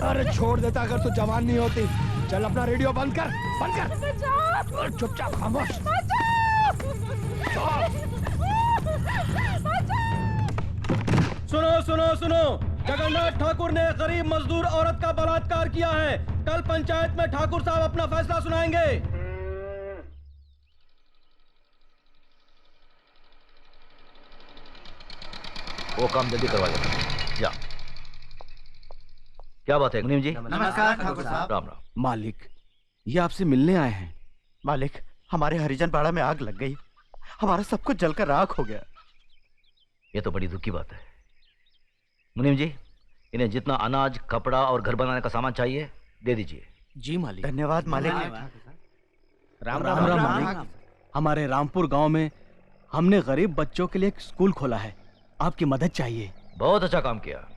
अरे छोड़ देता अगर तू जवान नहीं होती। चल अपना रेडियो बंद कर, बंद कर। चुपचाप खामोश। सुनो सुनो सुनो, जगन्नाथ ठाकुर ने गरीब मजदूर औरत का बलात्कार किया है। कल पंचायत में ठाकुर साहब अपना फैसला सुनाएंगे। वो काम जल्दी करवा देना। जा। क्या बात है मुनीम जी? नमस्कार ठाकुर साहब। राम राम। मालिक, ये आपसे मिलने आए हैं। मालिक, हमारे हरिजन पाड़ा में आग लग गई, हमारा सब कुछ जलकर राख हो गया। ये तो बड़ी दुख की बात है। मुनीम जी, इन्हें जितना अनाज, कपड़ा और घर बनाने का सामान चाहिए दे दीजिए। जी मालिक। धन्यवाद मालिक। राम राम मालिक। हमारे रामपुर गांव में हमने गरीब बच्चों के लिए एक स्कूल खोला है, आपकी मदद चाहिए। बहुत अच्छा काम किया।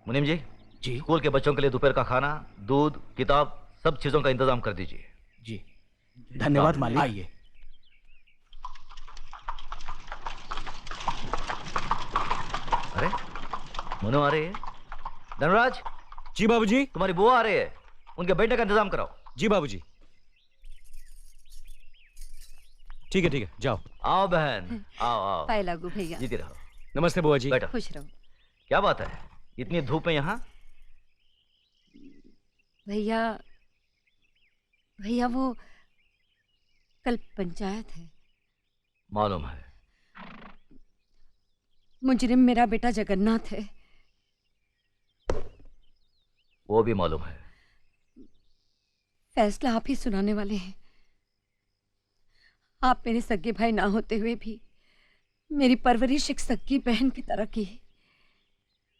मुनीम जी, जी। स्कूल के बच्चों के लिए दोपहर का खाना, दूध, किताब, सब चीजों का इंतजाम कर दीजिए। जी धन्यवाद मालिक। आइए। अरे मनु आ रही है। धनराज। जी बाबूजी। तुम्हारी बुआ आ रही है, उनके बैठने का इंतजाम कराओ। जी बाबूजी। ठीक है, जाओ। आओ बहन, आओ आओ। पाए लागू भैया। जीती रहो। नमस्ते बुआ जी। बैठो। खुश रहो। क्या बात है, इतनी धूप में यहाँ? भैया भैया वो कल पंचायत है। मालूम है। मुजरिम मेरा बेटा जगन्नाथ है। वो भी मालूम है। फैसला आप ही सुनाने वाले हैं। आप मेरे सगे भाई ना होते हुए भी मेरी परवरिश एक सगी बहन की तरह की।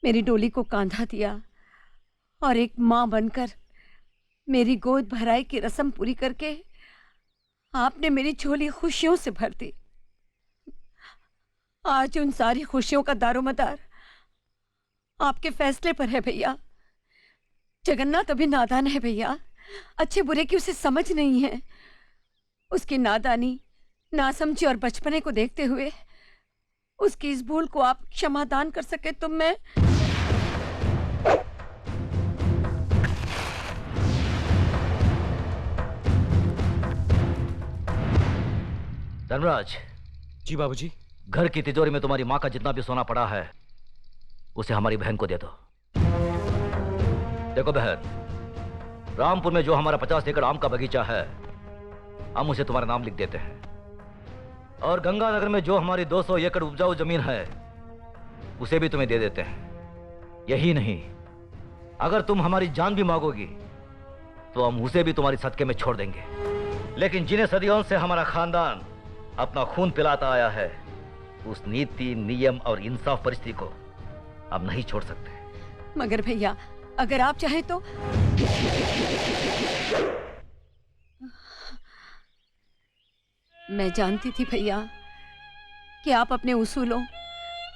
मेरी डोली को कांधा दिया और एक माँ बनकर मेरी गोद भराई की रस्म पूरी करके आपने मेरी झोली खुशियों से भर दी। आज उन सारी खुशियों का दारोमदार आपके फैसले पर है भैया। जगन्नाथ अभी नादान है भैया, अच्छे बुरे की उसे समझ नहीं है। उसकी नादानी, नासमझी और बचपने को देखते हुए उसकी इस भूल को आप क्षमादान कर सके तो मैं। धनराज। जी बाबूजी। घर की तिजोरी में तुम्हारी माँ का जितना भी सोना पड़ा है उसे हमारी बहन को दे दो। देखो बहन, रामपुर में जो हमारा 50 एकड़ आम का बगीचा है हम उसे तुम्हारा नाम लिख देते हैं, और गंगानगर में जो हमारी 200 एकड़ उपजाऊ जमीन है उसे भी तुम्हें दे देते हैं। यही नहीं, अगर तुम हमारी जान भी मांगोगी तो हम उसे भी तुम्हारी सदके में छोड़ देंगे। लेकिन जिन्हें सदियों से हमारा खानदान अपना खून पिलाता आया है उस नीति, नियम और इंसाफ परिस्थिति को अब नहीं छोड़ सकते। मगर भैया अगर आप चाहें तो। मैं जानती थी भैया कि आप अपने उसूलों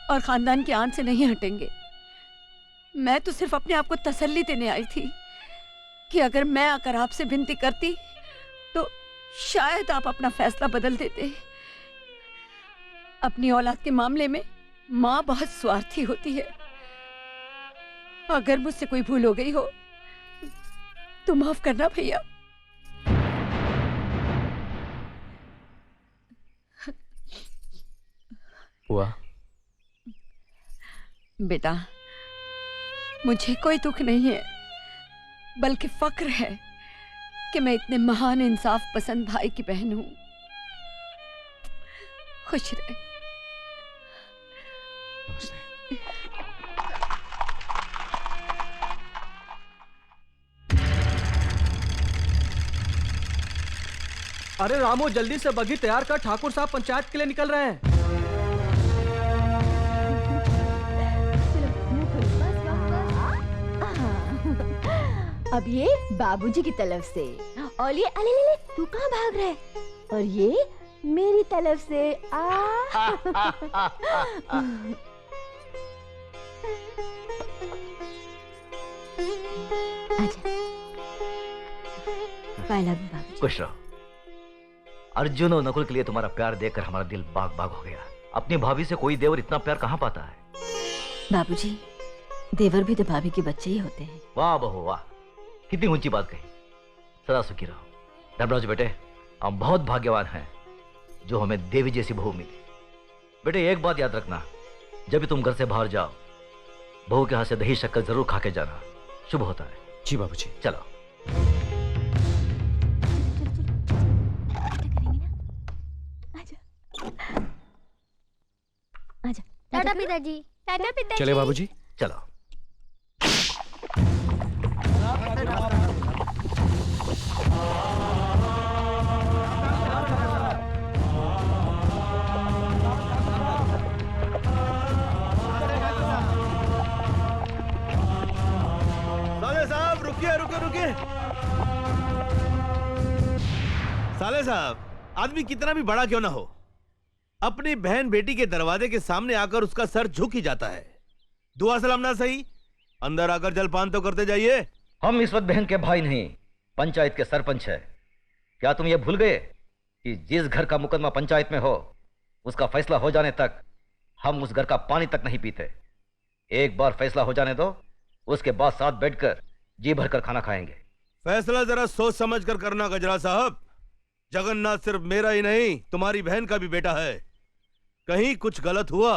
और खानदान की आन से नहीं हटेंगे। मैं तो सिर्फ अपने आप को तसल्ली देने आई थी कि अगर मैं आकर आपसे विनती करती तो शायद आप अपना फैसला बदल देते। अपनी औलाद के मामले में माँ बहुत स्वार्थी होती है। अगर मुझसे कोई भूल हो गई हो तो माफ करना भैया। हुआ बेटा, मुझे कोई दुख नहीं है बल्कि फक्र है कि मैं इतने महान इंसाफ पसंद भाई की बहन हूं। खुश रहे। अरे रामू, जल्दी से बग्घी तैयार कर, ठाकुर साहब पंचायत के लिए निकल रहे हैं। अब ये बाबूजी की तरफ से, और ये अले ले ले, तू कहाँ भाग रहा है? और ये मेरी तरफ से बाबूजी। खुश रहो। अर्जुन और नकुल के लिए तुम्हारा प्यार देखकर हमारा दिल बाग बाग हो गया। अपनी भाभी से कोई देवर इतना प्यार कहाँ पाता है? बाबूजी, देवर भी तो भाभी के बच्चे ही होते हैं। वाह बहू वाह, कितनी ऊंची बात कही। सदा सुखी रहो। धर्मराज बेटे, हम बहुत भाग्यवान हैं जो हमें देवी जैसी बहू मिली। बेटे एक बात याद रखना, जब भी तुम घर से बाहर जाओ, बहू के हाथ से दही शक्कर जरूर खा के जाना, शुभ होता है। जी बाबूजी। चलो। आजा टाटा पिताजी। टाटा पिताजी। चले बाबूजी। चलो। साले साहब रुकिए रुकिए रुकिए। साले साहब, आदमी कितना भी बड़ा क्यों ना हो, अपनी बहन बेटी के दरवाजे के सामने आकर उसका सर झुक ही जाता है। दुआ सलाम ना सही, अंदर आकर जलपान तो करते जाइए। हम इस वक्त बहन के भाई नहीं, पंचायत के सरपंच है। क्या तुम ये भूल गए कि जिस घर का मुकदमा पंचायत में हो, उसका फैसला हो जाने तक हम उस घर का पानी तक नहीं पीते। एक बार फैसला हो जाने दो, उसके बाद साथ बैठकर जी भरकर खाना खाएंगे। फैसला जरा सोच समझ कर करना गजरा साहब। जगन्नाथ सिर्फ मेरा ही नहीं, तुम्हारी बहन का भी बेटा है। कहीं कुछ गलत हुआ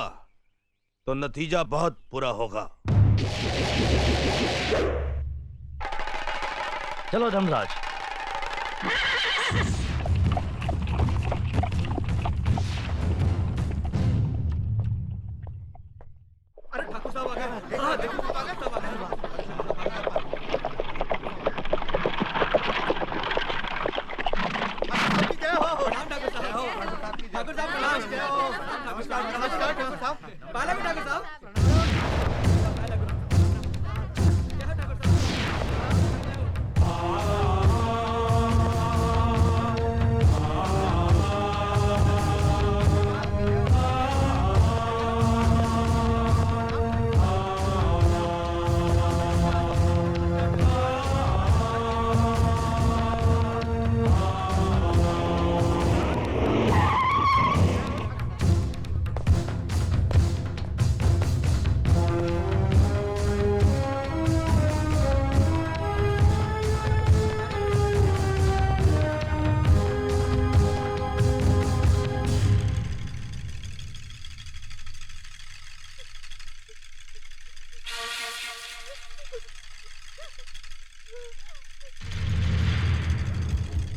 तो नतीजा बहुत बुरा होगा। चलो धर्मराज। अरे ठाकुर साहब आ गए। हाँ, देखो आ गए, सब आ गए। ठाकुर साहब प्रणाम। जय हो ठाकुर साहब। नमस्कार ठाकुर साहब। पहले भी ठाकुर साहब।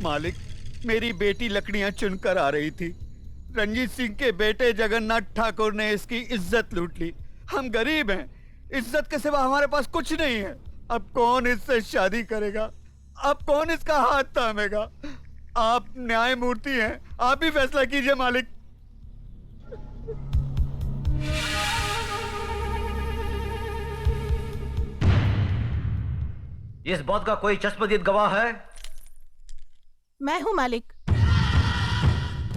मालिक, मेरी बेटी लकड़ियां चुनकर आ रही थी। रंजीत सिंह के बेटे जगन्नाथ ठाकुर ने इसकी इज्जत लूट ली। हम गरीब हैं, इज्जत के सिवा हमारे पास कुछ नहीं है। अब कौन इससे शादी करेगा? अब कौन इसका हाथ थामेगा? आप न्यायमूर्ति हैं, आप ही फैसला कीजिए मालिक। इस बात का कोई चश्मदीद गवाह है? मैं हूँ मालिक।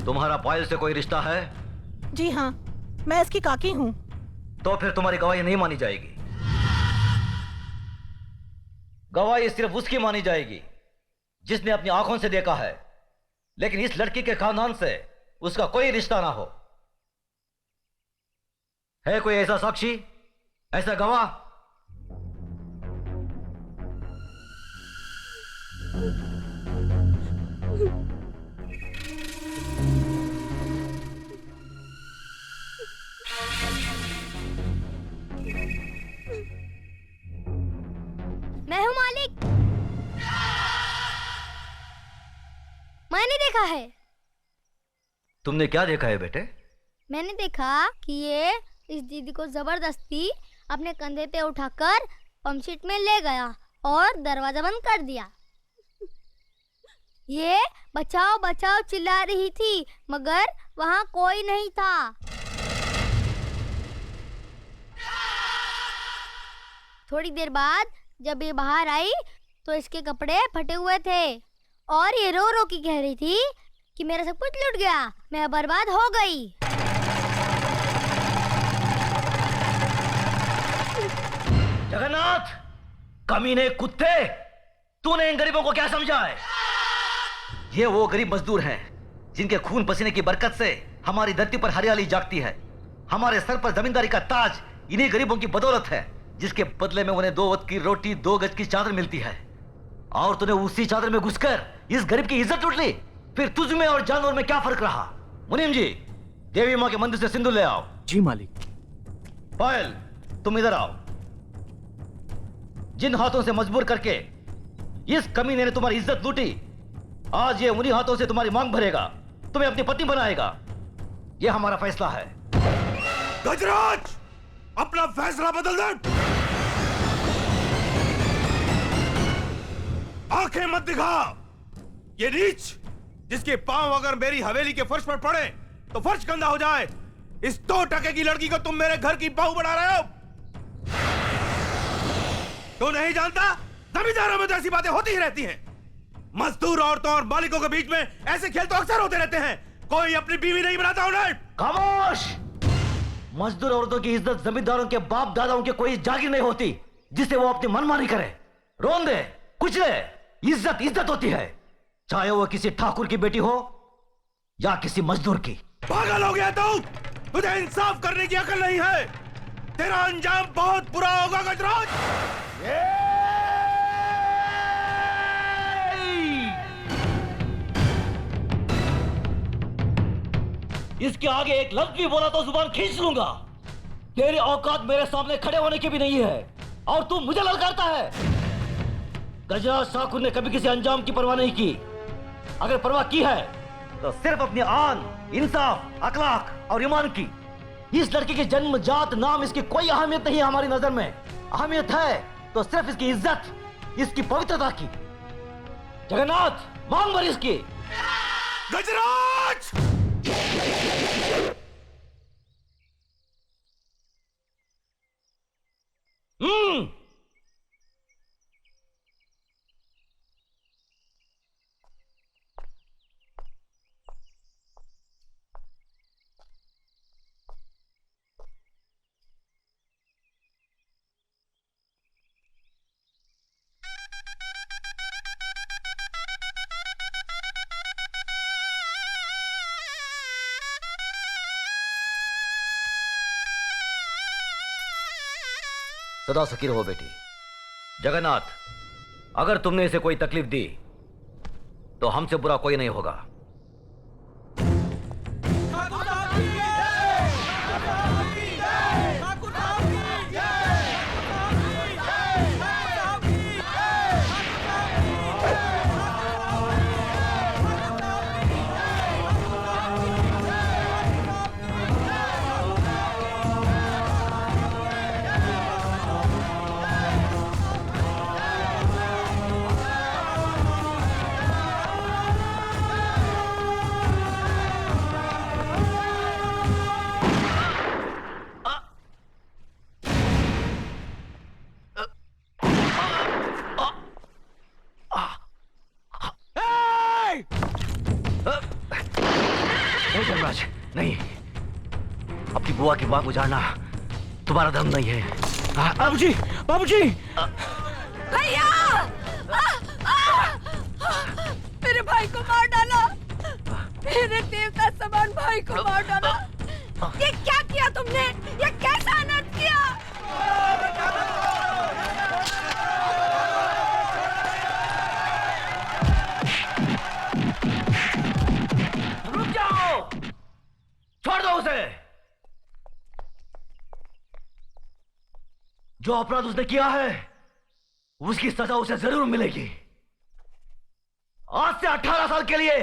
तुम्हारा पायल से कोई रिश्ता है? जी हाँ, मैं इसकी काकी हूँ। तो फिर तुम्हारी गवाही नहीं मानी जाएगी। गवाही सिर्फ उसकी मानी जाएगी जिसने अपनी आंखों से देखा है, लेकिन इस लड़की के खानदान से उसका कोई रिश्ता ना हो। है कोई ऐसा साक्षी, ऐसा गवाह? मैं हूँ मालिक। मैंने देखा है। तुमने क्या देखा है बेटे? मैंने देखा कि ये इस दीदी को जबरदस्ती अपने कंधे पे उठाकर पंपशीट में ले गया और दरवाजा बंद कर दिया। ये बचाओ बचाओ चिल्ला रही थी, मगर वहाँ कोई नहीं था। थोड़ी देर बाद जब ये बाहर आई तो इसके कपड़े फटे हुए थे और ये रो रो के कह रही थी कि मेरा सब कुछ लूट गया, मैं बर्बाद हो गई। जगन्नाथ, कमीने कुत्ते, तूने इन गरीबों को क्या समझा है? ये वो गरीब मजदूर हैं जिनके खून पसीने की बरकत से हमारी धरती पर हरियाली जागती है। हमारे सर पर जमींदारी का ताज इन्हीं गरीबों की बदौलत है, जिसके बदले में उन्हें 2 वक्त की रोटी 2 गज की चादर मिलती है। और तूने उसी चादर में घुसकर इस गरीब की इज्जत लूट ली। फिर तुझ में और जानवर में क्या फर्क रहा? मुनीम जी, देवी माँ के मंदिर से सिंदूर ले आओ। जी मालिक। पायल, तुम इधर आओ। जिन हाथों से मजबूर करके इस कमीने ने तुम्हारी इज्जत लूटी, आज ये उन्हीं हाथों से तुम्हारी मांग भरेगा, तुम्हें अपनी पत्नी बनाएगा। ये हमारा फैसला है। गजराज, अपना फैसला बदल दे। आंखें मत दिखा। ये नीच, जिसके पांव अगर मेरी हवेली के फर्श पर पड़े तो फर्श गंदा हो जाए, इस 2 टके की लड़की को तुम मेरे घर की बहू बना रहे हो। तो नहीं जानता, जमींदारों में तो ऐसी बातें होती ही रहती हैं। मजदूर औरतों और मालिकों के बीच में ऐसे खेल तो अक्सर होते रहते हैं। कोई अपनी बीवी नहीं बनाता उन्हें। खामोश! मजदूर औरतों की इज्जत जमींदारों के बाप दादाओं के कोई जागीर नहीं होती जिसे वो अपनी मनमानी करे। रोन दे, कुचले, इज्जत इज्जत होती है, चाहे वो किसी ठाकुर की बेटी हो या किसी मजदूर की। पागल हो गया तू? तुझे इंसाफ करने की अकल नहीं है। तेरा अंजाम बहुत बुरा होगा गजराज। इसके आगे एक लफ्ज भी बोला तो जुबान खींच लूंगा। तेरी औकात मेरे सामने खड़े होने की भी नहीं है और तू मुझे ललकारता है। गजराज ठाकुर ने कभी किसी अंजाम की परवाह नहीं की। अगर परवाह की है तो सिर्फ अपनी आन, इंसाफ, अखलाक और ईमान की। इस लड़के की जन्म, जात, नाम, इसकी कोई अहमियत नहीं है हमारी नजर में। अहमियत है तो सिर्फ इसकी इज्जत, इसकी पवित्रता की। जगन्नाथ, मांग भर इसकी। गजराज! सदा सुखी रहो बेटी। जगन्नाथ, अगर तुमने इसे कोई तकलीफ दी तो हमसे बुरा कोई नहीं होगा। नहीं, अपनी बुआ की बात गुजारना तुम्हारा धर्म नहीं है। बाबूजी, बाबूजी! भैया! मेरे भाई को मार डाला। मेरे देवता समान भाई को मार डाला। ये क्या किया तुमने? ये कैसा अनर्थ किया? रुक जाओ! छोड़ दो उसे। जो अपराध उसने किया है उसकी सजा उसे जरूर मिलेगी। आज से 18 साल के लिए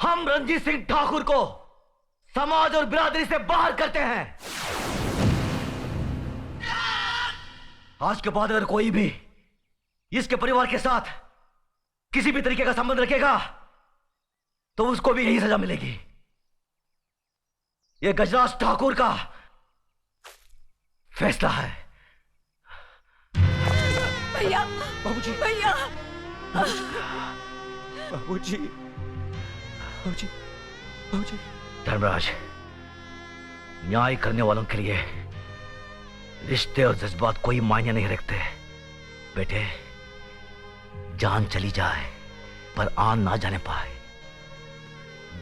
हम रणजीत सिंह ठाकुर को समाज और बिरादरी से बाहर करते हैं। आज के बाद अगर कोई भी इसके परिवार के साथ किसी भी तरीके का संबंध रखेगा तो उसको भी यही सजा मिलेगी। यह गजराज ठाकुर का फैसला है। भैया! बाबूजी! भैया! बाबूजी! बाबूजी! बाबूजी! धर्मराज, न्याय करने वालों के लिए रिश्ते और जज्बात कोई मायने नहीं रखते। बेटे, जान चली जाए पर आन ना जाने पाए।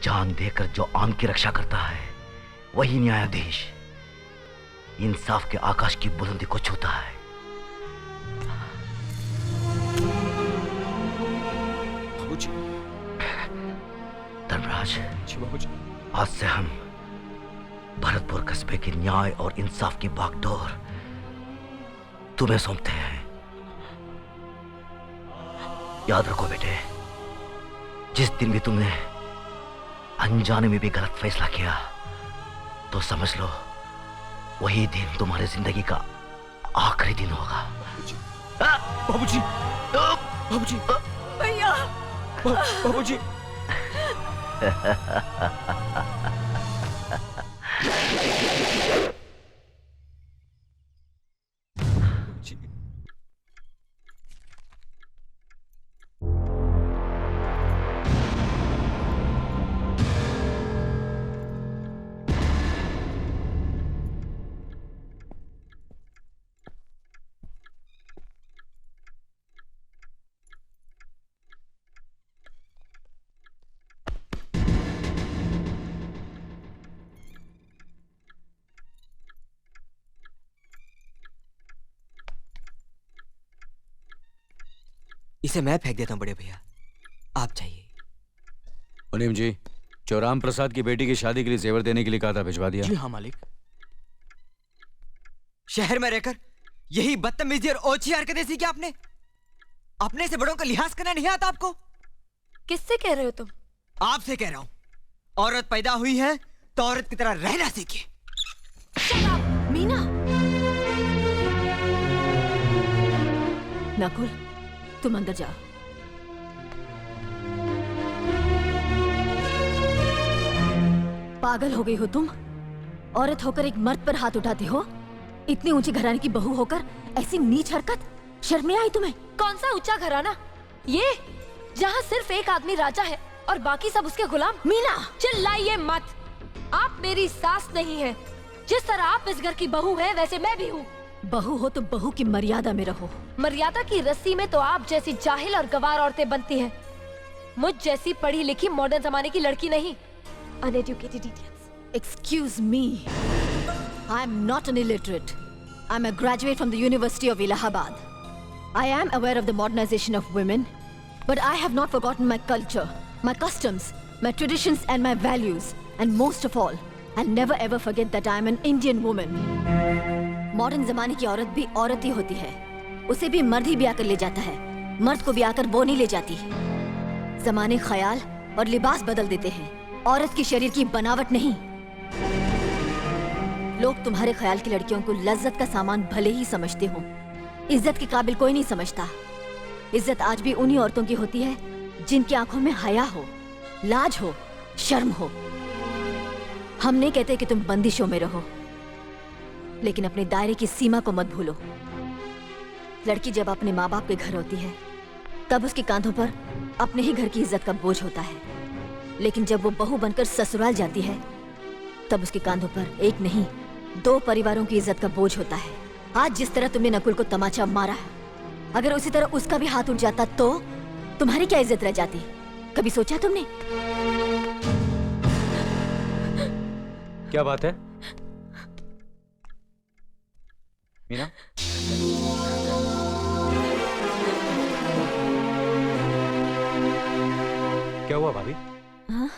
जान देकर जो आन की रक्षा करता है वही न्यायाधीश इंसाफ के आकाश की बुलंदी को छूता है। बाबूजी। धर्मराज, जी बाबूजी। आज से हम भरतपुर कस्बे के न्याय और इंसाफ की बागडोर तुम्हें सौंपते हैं। याद रखो बेटे, जिस दिन भी तुमने अनजाने में भी गलत फैसला किया तो समझ लो वही दिन तुम्हारी जिंदगी का आखिरी दिन होगा। बाबूजी, बाबूजी, भैया, बाबूजी। इसे मैं फेंक देता हूं बड़े भैया, आप चाहिए। मुनीम जी, जो राम प्रसाद की बेटी की शादी के लिए जेवर देने के लिए कहा था, भिजवा दिया? जी हाँ मालिक। शहर में रहकर यही बदतमीजी और ओछी हरकतें सीखी आपने? अपने से बड़ों का लिहाज करना नहीं आता आपको? किससे कह रहे हो तुम? आपसे कह रहा हूं। औरत पैदा हुई है तो औरत की तरह रहना सीखिए। मीना, नकुल, तुम अंदर जाओ। पागल हो गई हो तुम? औरत होकर एक मर्द पर हाथ उठाती हो? इतनी ऊंची घराने की बहू होकर ऐसी नीच हरकत, शर्म नहीं आई तुम्हें? कौन सा ऊंचा घराना? ये जहाँ सिर्फ एक आदमी राजा है और बाकी सब उसके गुलाम। मीना, चिल्लाइए मत। आप मेरी सास नहीं है। जिस तरह आप इस घर की बहू हैं, वैसे मैं भी हूँ। बहू हो तो बहू की मर्यादा में रहो। मर्यादा की रस्सी में तो आप जैसी जाहिल और गवार औरतें बनती हैं। मुझ जैसी पढ़ी लिखी मॉडर्न जमाने की लड़की नहीं। Uneducated idiots. Excuse me. I am not an illiterate. I am a graduate from the University of Allahabad. I am aware of the modernization of women, but I have not forgotten my culture, my customs, my traditions and my values. And most of all, I'll never ever forget that I am an Indian woman. Modern जमाने की औरत भी औरत ही होती है। उसे भी मर्द ही ब्याह कर ले जाता है, मर्द को ब्याह कर वो नहीं ले जाती। जमाने ख्याल और लिबास बदल देते हैं, औरत की शरीर की बनावट नहीं। लोग तुम्हारे ख्याल की लड़कियों को लज्जत का सामान भले ही समझते हो, इज्जत के काबिल कोई नहीं समझता। इज्जत आज भी उन्हीं औरतों की होती है जिनकी आंखों में हया हो, लाज हो, शर्म हो। हम नहीं कहते कि तुम बंदिशों में रहो, लेकिन अपने दायरे की सीमा को मत भूलो। लड़की जब अपने माँ बाप के घर होती है तब उसके कांधों पर अपने ही घर की इज्जत का बोझ होता है, लेकिन जब वो बहू बनकर ससुराल जाती है तब उसके कांधों पर एक नहीं 2 परिवारों की इज्जत का बोझ होता है। आज जिस तरह तुमने नकुल को तमाचा मारा है, अगर उसी तरह उसका भी हाथ उठ जाता तो तुम्हारी क्या इज्जत रह जाती? कभी सोचा तुमने? क्या बात है मीना? क्या हुआ भाभी? हाँ,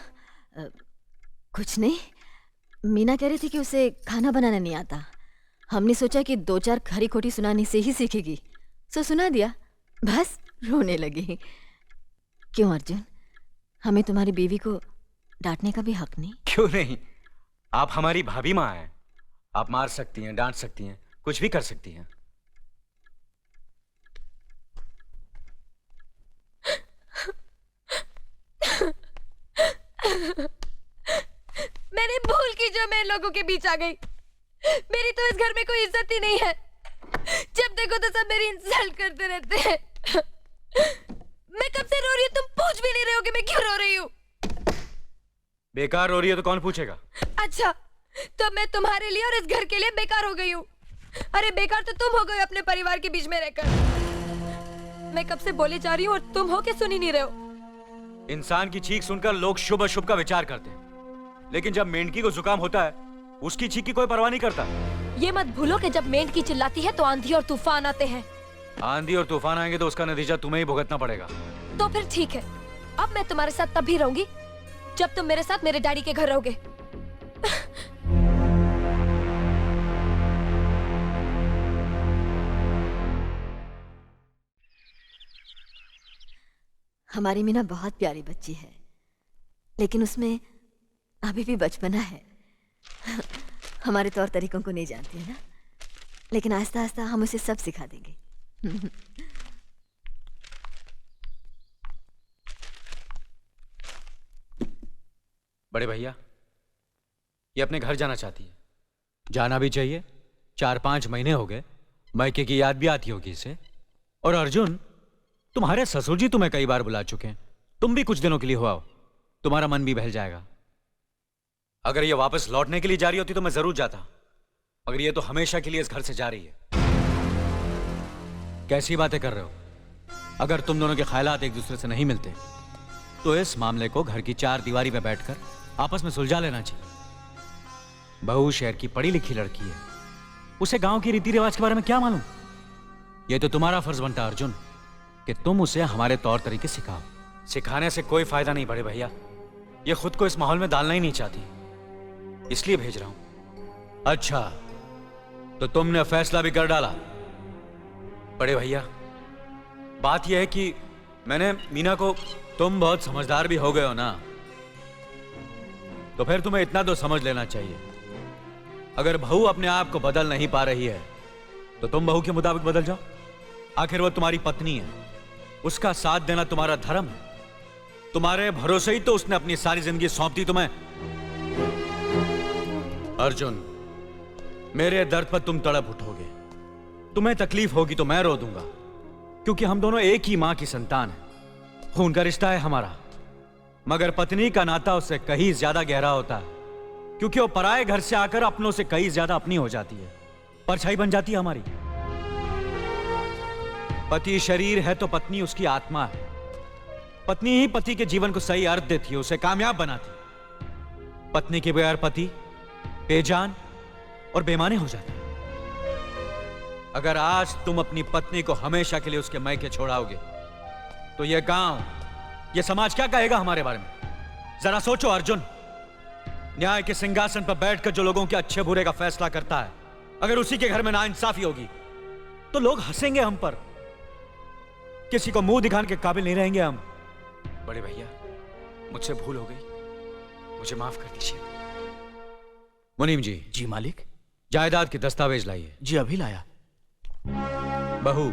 कुछ नहीं। मीना कह रही थी कि उसे खाना बनाना नहीं आता। हमने सोचा कि 2-4 खरी खोटी सुनाने से ही सीखेगी, सो सुना दिया। बस रोने लगी। क्यों अर्जुन, हमें तुम्हारी बीवी को डांटने का भी हक नहीं? क्यों नहीं, आप हमारी भाभी माँ हैं। आप मार सकती हैं, डांट सकती हैं, कुछ भी कर सकती हैं। मैंने भूल की जो मैं लोगों के बीच आ गई। मेरी तो इस घर में कोई इज्जत ही नहीं है। जब देखो तो सब मेरी इंसल्ट करते रहते हैं। मैं कब से रो रही हूँ, तुम पूछ भी नहीं रहे हो कि मैं क्यों रो रही हूँ। बेकार रो रही है तो कौन पूछेगा? अच्छा, तो मैं तुम्हारे लिए और इस घर के लिए बेकार हो गई हूँ। अरे बेकार तो तुम हो गए अपने परिवार के बीच में रहकर। मैं कब से बोले जा रही हूँ और तुम हो के सुन ही नहीं रहे हो। इंसान की चीख सुनकर लोग शुभ अशुभ का विचार करते हैं, लेकिन जब मेंढकी को जुकाम होता है उसकी चीख की कोई परवाह नहीं करता। ये मत भूलो कि जब मेंढकी चिल्लाती है तो आंधी और तूफान आते हैं। आंधी और तूफान आएंगे तो उसका नतीजा तुम्हें ही भुगतना पड़ेगा। तो फिर ठीक है, अब मैं तुम्हारे साथ तभी रहूंगी जब तुम मेरे साथ मेरे डैडी के घर रहोगे। हमारी मीना बहुत प्यारी बच्ची है, लेकिन उसमें अभी भी बचपना है। हमारे तौर तरीकों को नहीं जानती है ना, लेकिन आहिस्ता आहिस्ता हम उसे सब सिखा देंगे। बड़े भैया, ये अपने घर जाना चाहती है। जाना भी चाहिए, 4-5 महीने हो गए, मायके की याद भी आती होगी इसे। और अर्जुन, तुम्हारे ससुर जी तुम्हें कई बार बुला चुके हैं, तुम भी कुछ दिनों के लिए हो आओ, तुम्हारा मन भी बहल जाएगा। अगर ये वापस लौटने के लिए जा रही होती तो मैं जरूर जाता, मगर ये तो हमेशा के लिए इस घर से जा रही है। कैसी बातें कर रहे हो? अगर तुम दोनों के ख्यालात एक दूसरे से नहीं मिलते तो इस मामले को घर की 4 दीवारी में बैठकर आपस में सुलझा लेना चाहिए। बहू शहर की पढ़ी लिखी लड़की है, उसे गांव की रीति रिवाज के बारे में क्या मालूम? यह तो तुम्हारा फर्ज बनता है अर्जुन कि तुम उसे हमारे तौर तरीके सिखाओ। सिखाने से कोई फायदा नहीं बड़े भैया, ये खुद को इस माहौल में डालना ही नहीं चाहती, इसलिए भेज रहा हूं। अच्छा, तो तुमने फैसला भी कर डाला? बड़े भैया, बात यह है कि मैंने मीना को, तुम बहुत समझदार भी हो गए हो ना, तो फिर तुम्हें इतना तो समझ लेना चाहिए, अगर बहू अपने आप को बदल नहीं पा रही है तो तुम बहू के मुताबिक बदल जाओ। आखिर वो तुम्हारी पत्नी है, उसका साथ देना तुम्हारा धर्म है। तुम्हारे भरोसे ही तो उसने अपनी सारी जिंदगी सौंप दी तुम्हें। अर्जुन, मेरे दर्द पर तुम तड़प उठोगे, तुम्हें तकलीफ होगी तो मैं रो दूंगा, क्योंकि हम दोनों एक ही मां की संतान हैं, खून का रिश्ता है हमारा। मगर पत्नी का नाता उससे कहीं ज्यादा गहरा होता है, क्योंकि वो पराये घर से आकर अपनों से कहीं ज्यादा अपनी हो जाती है, परछाई बन जाती है हमारी। पति शरीर है तो पत्नी उसकी आत्मा है। पत्नी ही पति के जीवन को सही अर्थ देती है, उसे कामयाब बनाती। पत्नी के बगैर पति बेजान और बेमाने हो जाते हैं। अगर आज तुम अपनी पत्नी को हमेशा के लिए उसके मायके छोड़ाओगे तो यह गांव, यह समाज क्या कहेगा हमारे बारे में? जरा सोचो अर्जुन, न्याय के सिंहासन पर बैठकर जो लोगों के अच्छे बुरे का फैसला करता है, अगर उसी के घर में नाइंसाफी होगी तो लोग हंसेंगे हम पर, किसी को मुंह दिखाने के काबिल नहीं रहेंगे हम। बड़े भैया, मुझसे भूल हो गई, मुझे माफ कर दीजिए। मुनीम जी। जी मालिक। जायदाद के दस्तावेज लाइए। जी अभी लाया। बहू,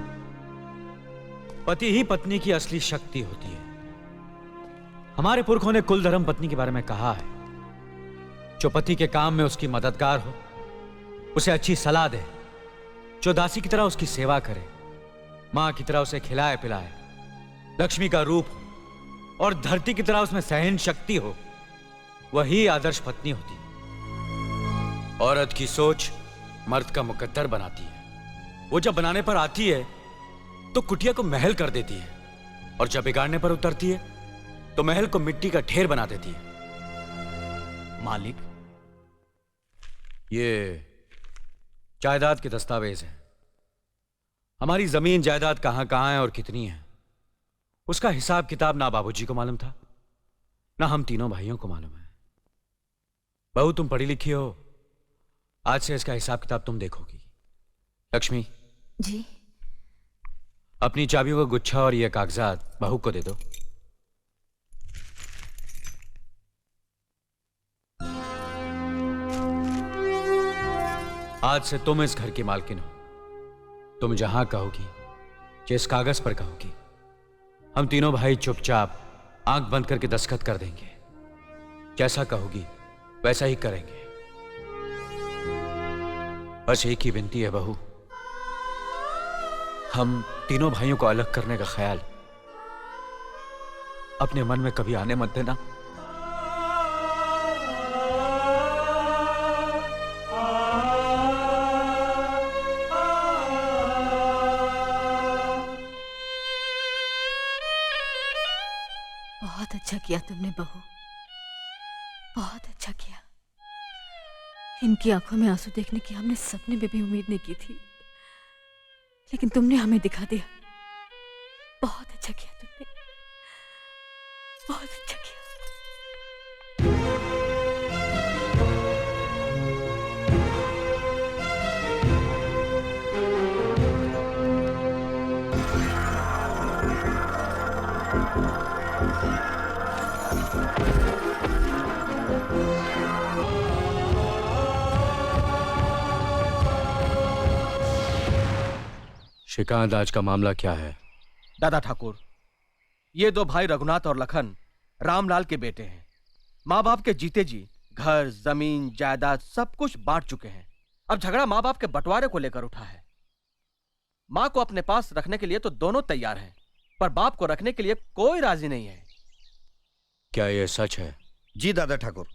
पति ही पत्नी की असली शक्ति होती है। हमारे पुरखों ने कुल धर्म पत्नी के बारे में कहा है, जो पति के काम में उसकी मददगार हो, उसे अच्छी सलाह दे, जो दासी की तरह उसकी सेवा करे, मां की तरह उसे खिलाए पिलाए, लक्ष्मी का रूप हो और धरती की तरह उसमें सहन शक्ति हो, वही आदर्श पत्नी होती है। औरत की सोच मर्द का मुकद्दर बनाती है। वो जब बनाने पर आती है तो कुटिया को महल कर देती है, और जब बिगाड़ने पर उतरती है तो महल को मिट्टी का ढेर बना देती है। मालिक, ये जायदाद के दस्तावेज हैं। हमारी जमीन जायदाद कहां कहां है और कितनी है, उसका हिसाब किताब ना बाबूजी को मालूम था, ना हम तीनों भाइयों को मालूम है। बहू, तुम पढ़ी लिखी हो, आज से इसका हिसाब किताब तुम देखोगी। लक्ष्मी जी। अपनी चाबियों का गुच्छा और ये कागजात बहू को दे दो। आज से तुम इस घर की मालकिन हो। तुम जहां कहोगी, जिस कागज पर कहोगी, हम तीनों भाई चुपचाप आंख बंद करके दस्तखत कर देंगे। जैसा कहोगी वैसा ही करेंगे। बस एक ही विनती है बहू, हम तीनों भाइयों को अलग करने का ख्याल अपने मन में कभी आने मत देना। बहुत अच्छा किया तुमने बहू, बहुत अच्छा किया। इनकी आंखों में आंसू देखने की हमने सपने में भी उम्मीद नहीं की थी, लेकिन तुमने हमें दिखा दिया। बहुत अच्छा किया तुमने। श्रीकांत, आज का मामला क्या है? दादा ठाकुर, ये दो भाई रघुनाथ और लखन रामलाल के बेटे हैं। माँ बाप के जीते जी घर, जमीन, जायदाद सब कुछ बांट चुके हैं। अब झगड़ा माँ बाप के बंटवारे को लेकर उठा है। माँ को अपने पास रखने के लिए तो दोनों तैयार हैं, पर बाप को रखने के लिए कोई राजी नहीं है। क्या ये सच है? जी दादा ठाकुर,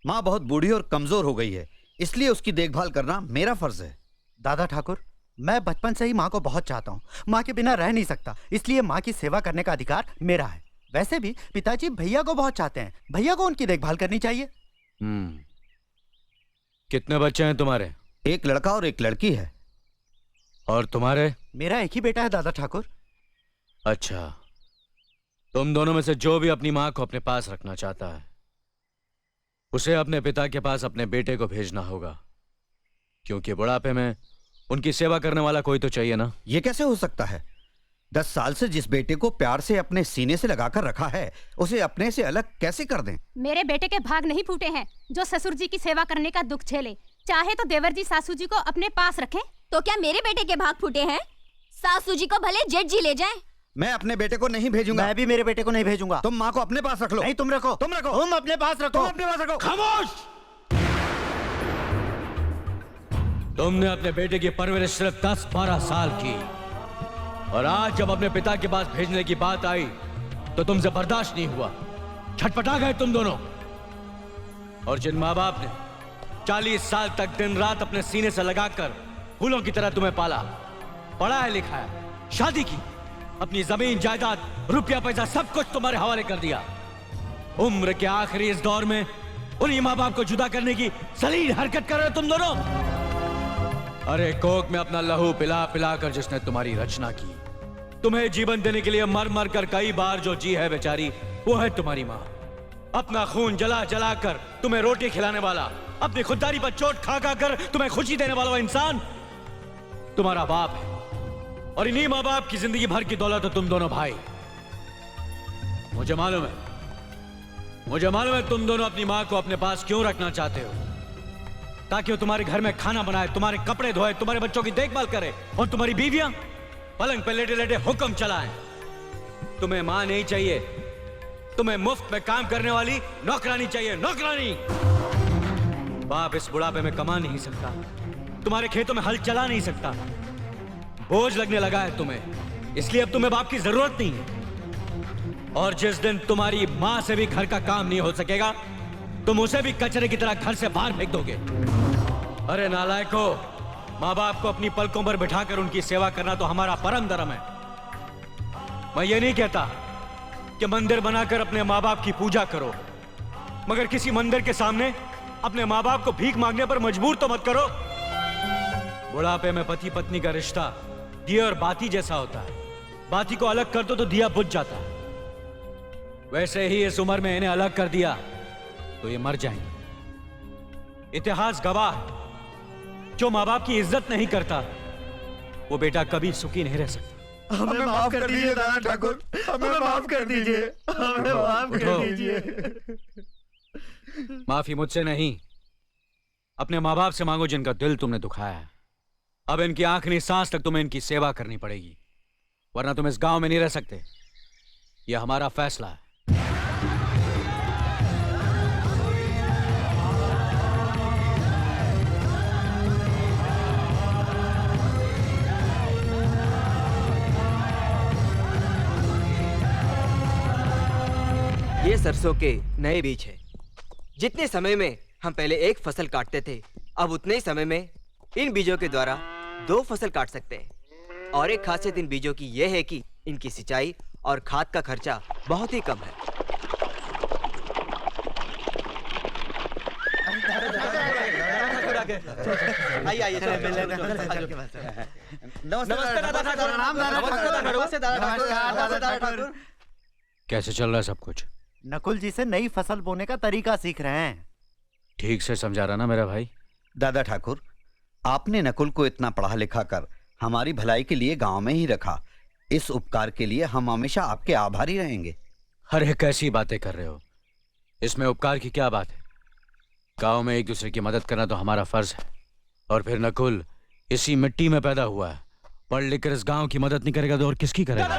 माँ बहुत बूढ़ी और कमजोर हो गई है, इसलिए उसकी देखभाल करना मेरा फर्ज है। दादा ठाकुर, मैं बचपन से ही माँ को बहुत चाहता हूँ। माँ के बिना रह नहीं सकता, इसलिए माँ की सेवा करने का अधिकार मेरा है। वैसे भी पिताजी भैया को बहुत चाहते हैं, भैया को उनकी देखभाल करनी चाहिए। कितने बच्चे हैं तुम्हारे? एक लड़का और एक लड़की है। और तुम्हारे? मेरा एक ही बेटा है दादा ठाकुर। अच्छा, तुम दोनों में से जो भी अपनी माँ को अपने पास रखना चाहता है, उसे अपने पिता के पास अपने बेटे को भेजना होगा, क्योंकि बुढ़ापे में उनकी सेवा करने वाला कोई तो चाहिए ना। ये कैसे हो सकता है? 10 साल से जिस बेटे को प्यार से अपने सीने से लगाकर रखा है, उसे अपने से अलग कैसे कर दें? मेरे बेटे के भाग नहीं फूटे हैं जो ससुर जी की सेवा करने का दुख झेले। चाहे तो देवर जी सासू जी को अपने पास रखें। तो क्या मेरे बेटे के भाग फूटे हैं? सासू जी को भले जेठ जी ले जाएं। मैं अपने बेटे को नहीं भेजूंगा। मैं भी मेरे बेटे को नहीं भेजूंगा। तुम माँ को अपने पास रख लो। नहीं, तुम रखो। तुम रखो। तुम अपने पास रखो। तुम अपने पास रखो। खामोश! तुमने अपने बेटे की परवरिश सिर्फ 10-12 साल की, और आज जब अपने पिता के पास भेजने की बात आई तो तुमसे बर्दाश्त नहीं हुआ, छटपटा गए तुम दोनों। और जिन माँ बाप ने 40 साल तक दिन रात अपने सीने से लगाकर फूलों की तरह तुम्हें पाला, पढ़ाया लिखाया, शादी की, अपनी जमीन, जायदाद, रुपया पैसा सब कुछ तुम्हारे हवाले कर दिया, उम्र के आखिरी इस दौर में उन्हीं माँ बाप को जुदा करने की सलील हरकत कर रहे हो तुम दोनों। अरे कोक में अपना लहू पिला पिला कर जिसने तुम्हारी रचना की, तुम्हें जीवन देने के लिए मर मर कर कई बार जो जी है बेचारी, वो है तुम्हारी माँ। अपना खून जला जला कर तुम्हें रोटी खिलाने वाला, अपनी खुददारी पर चोट खा खा कर तुम्हें खुशी देने वाला वो इंसान तुम्हारा बाप है। और इन्हीं माँ बाप की जिंदगी भर की दौलत है तुम दोनों भाई। मुझे मालूम है तुम दोनों अपनी माँ को अपने पास क्यों रखना चाहते हो, ताकि वो तुम्हारे घर में खाना बनाए, तुम्हारे कपड़े धोए, तुम्हारे बच्चों की देखभाल करे, और तुम्हारी बीवियां पलंग पे लेटे लेटे हुक्म चलाएं। तुम्हें माँ नहीं चाहिए, तुम्हें मुफ्त में काम करने वाली नौकरानी चाहिए, नौकरानी। बाप इस बुढ़ापे में कमा नहीं सकता, तुम्हारे खेतों में हल चला नहीं सकता, बोझ लगने लगा है तुम्हें, इसलिए अब तुम्हें बाप की जरूरत नहीं है। और जिस दिन तुम्हारी माँ से भी घर का काम नहीं हो सकेगा, तुम उसे भी कचरे की तरह घर से बाहर फेंक दोगे। अरे नालायको, माँ बाप को अपनी पलकों पर बिठाकर उनकी सेवा करना तो हमारा परम धर्म है। मैं ये नहीं कहता कि मंदिर बनाकर अपने माँ बाप की पूजा करो, मगर किसी मंदिर के सामने अपने माँ बाप को भीख मांगने पर मजबूर तो मत करो। बुढ़ापे में पति पत्नी का रिश्ता दिया और बाती जैसा होता है, बाती को अलग कर दो तो दिया बुझ जाता है। वैसे ही इस उम्र में इन्हें अलग कर दिया तो ये मर जाएंगे। इतिहास गवाह है, जो माँ बाप की इज्जत नहीं करता वो बेटा कभी सुखी नहीं रह सकता। हमें माफ कर दीजिए दादा ठाकुर, हमें माफ कर दीजिए, हमें माफ कर दीजिए। माफी मुझसे नहीं, अपने माँ बाप से मांगो जिनका दिल तुमने दुखाया है। अब इनकी आखिरी सांस तक तुम्हें इनकी सेवा करनी पड़ेगी, वरना तुम इस गांव में नहीं रह सकते। यह हमारा फैसला है। ये सरसों के नए बीज है। जितने समय में हम पहले एक फसल काटते थे, अब उतने ही समय में इन बीजों के द्वारा 2 फसल काट सकते हैं। और एक खासियत इन बीजों की यह है कि इनकी सिंचाई और खाद का खर्चा बहुत ही कम है। आइए कैसे चल रहा है सब कुछ? नकुल जी से नई फसल बोने का तरीका सीख रहे हैं। ठीक से समझा रहा ना मेरा भाई? दादा ठाकुर, आपने नकुल को इतना पढ़ा लिखा कर हमारी भलाई के लिए गांव में ही रखा, इस उपकार के लिए हम हमेशा आपके आभारी रहेंगे। अरे कैसी बातें कर रहे हो, इसमें उपकार की क्या बात है? गांव में एक दूसरे की मदद करना तो हमारा फर्ज है। और फिर नकुल इसी मिट्टी में पैदा हुआ है पढ़ लिख कर इस गांव की मदद नहीं करेगा तो और किसकी करेगा?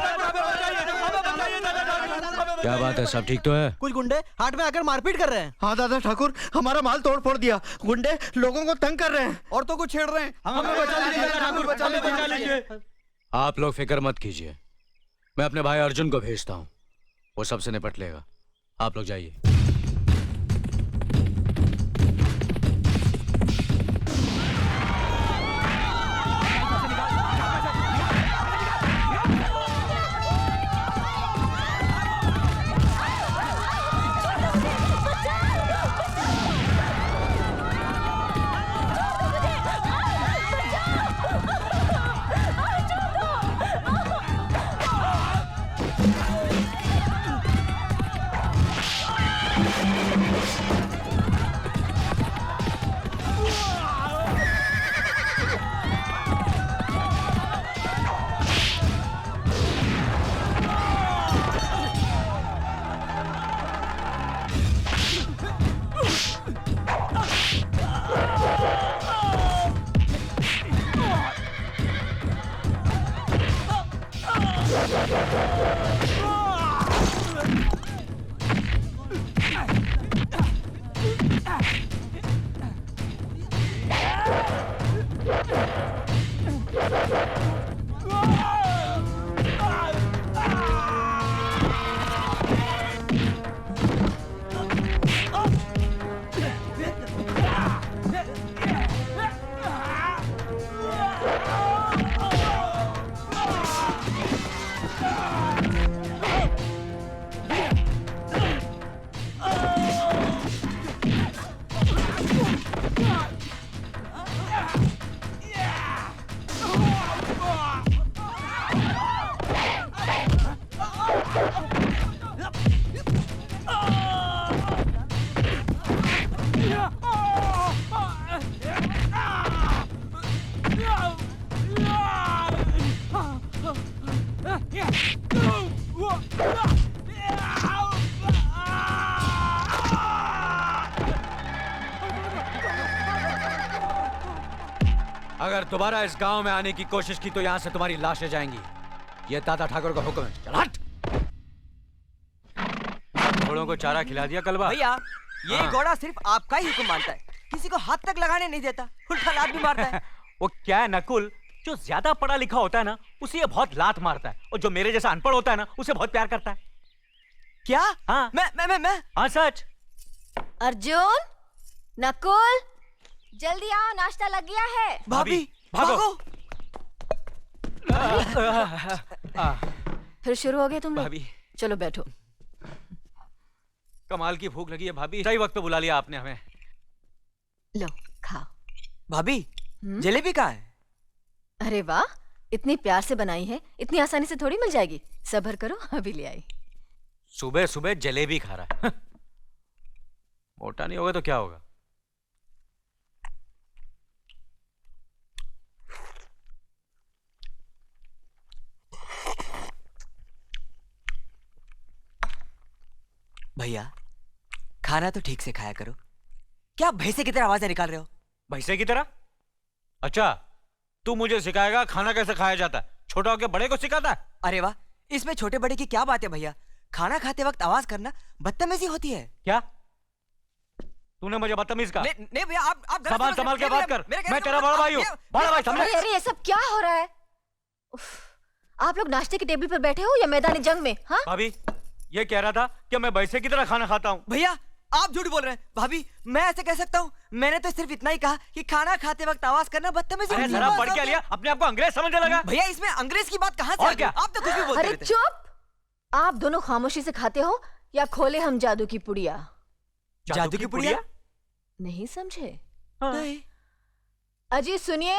क्या बात है, सब ठीक तो है? कुछ गुंडे हाट में आकर मारपीट कर रहे हैं। हाँ दादा ठाकुर, हमारा माल तोड़ फोड़ दिया, गुंडे लोगों को तंग कर रहे हैं और तो कुछ छेड़ रहे हैं। हमें बचा लीजिए। आप लोग फिक्र मत कीजिए, मैं अपने भाई अर्जुन को भेजता हूँ, वो सबसे निपट लेगा। आप लोग जाइए। अगर दोबारा इस गांव में आने की कोशिश की तो यहां से तुम्हारी लाशें जाएंगी। ये दादा ठाकुर का हुक्म है। चल हट। घोड़ों को चारा खिला दिया कलबा? भैया ये घोड़ा सिर्फ आपका ही हुक्म मानता है, किसी को हाथ तक लगाने नहीं देता, उल्टा लात भी मारता है। वो क्या है नकुल, जो ज्यादा पढ़ा लिखा होता है ना उसे ये बहुत लात मारता है, और जो मेरे जैसा अनपढ़ होता है ना उसे बहुत प्यार करता है। क्या? हाँ मैं हाँ सच। अर्जुन, नकुल, जल्दी आओ, नाश्ता लग गया है। भाभी भागो। फिर शुरू हो गए तुम लोग? भाभी चलो बैठो। कमाल की भूख लगी है भाभी, सही वक्त पे बुला लिया आपने हमें। लो खाओ। भाभी जलेबी कहाँ है? अरे वाह, इतनी प्यार से बनाई है, इतनी आसानी से थोड़ी मिल जाएगी। सब्र करो, अभी ले आई। सुबह सुबह जलेबी खा रहा है। मोटा नहीं होगा तो क्या होगा? भैया खाना तो ठीक से खाया करो, क्या भैंसे की तरह आवाजें निकाल रहे हो? भैंसे की तरह? अच्छा, तू मुझे सिखाएगा खाना कैसे खाया जाता है? छोटा होकर बड़े को सिखाता है? अरे वाह, इसमें छोटे बड़े की क्या बात है भैया? खाना खाते वक्त आवाज करना बदतमीजी होती है। क्या तूने मुझे बदतमीज कहा? नहीं भैया, आप संभाल संभाल के बात कर, मैं तेरा बड़ा भाई हूँ। बड़ा भाई समझ। अरे ये सब क्या हो रहा है? आप लोग नाश्ते के टेबल पर बैठे हो या मैदानी जंग में? हाँ भाभी, ये कह रहा था कि मैं भैंसे की तरह खाना खाता हूँ। भैया आप झूठ बोल रहे हैं। भाभी मैं ऐसे कह सकता हूँ? मैंने तो सिर्फ इतना ही कहा कि खाना खाते वक्त आवाज करना बदतमीजी होती है। जरा पढ़ क्या लिया? अपने आप को अंग्रेज समझने लगा? भैया इसमें अंग्रेज की बात कहाँ से? और क्या? आप तो कुछ भी बोलते अरे रहते। चुप! आप दोनों खामोशी से खाते हो या खोले हम जादू की पुड़िया? जादू की पुड़िया? नहीं समझे? नहीं। अजी सुनिए।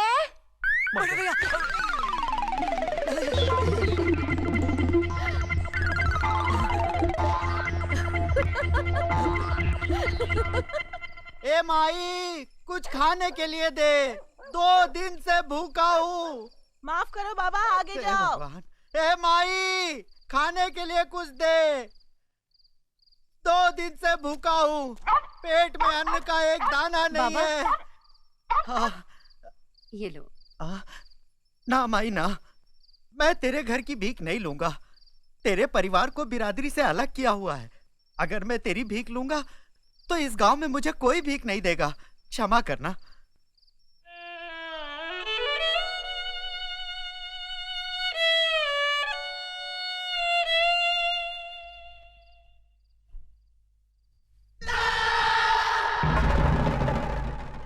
ए माई, कुछ खाने के लिए दे, 2 दिन से भूखा हूँ। माफ करो बाबा, आगे जाओ। ए माई, खाने के लिए कुछ दे, 2 दिन से भूखा हूँ, पेट में अन्न का एक दाना नहीं है। ये लो। ना माई ना, मैं तेरे घर की भीख नहीं लूंगा। तेरे परिवार को बिरादरी से अलग किया हुआ है। अगर मैं तेरी भीख लूंगा तो इस गांव में मुझे कोई भीख नहीं देगा। क्षमा करना।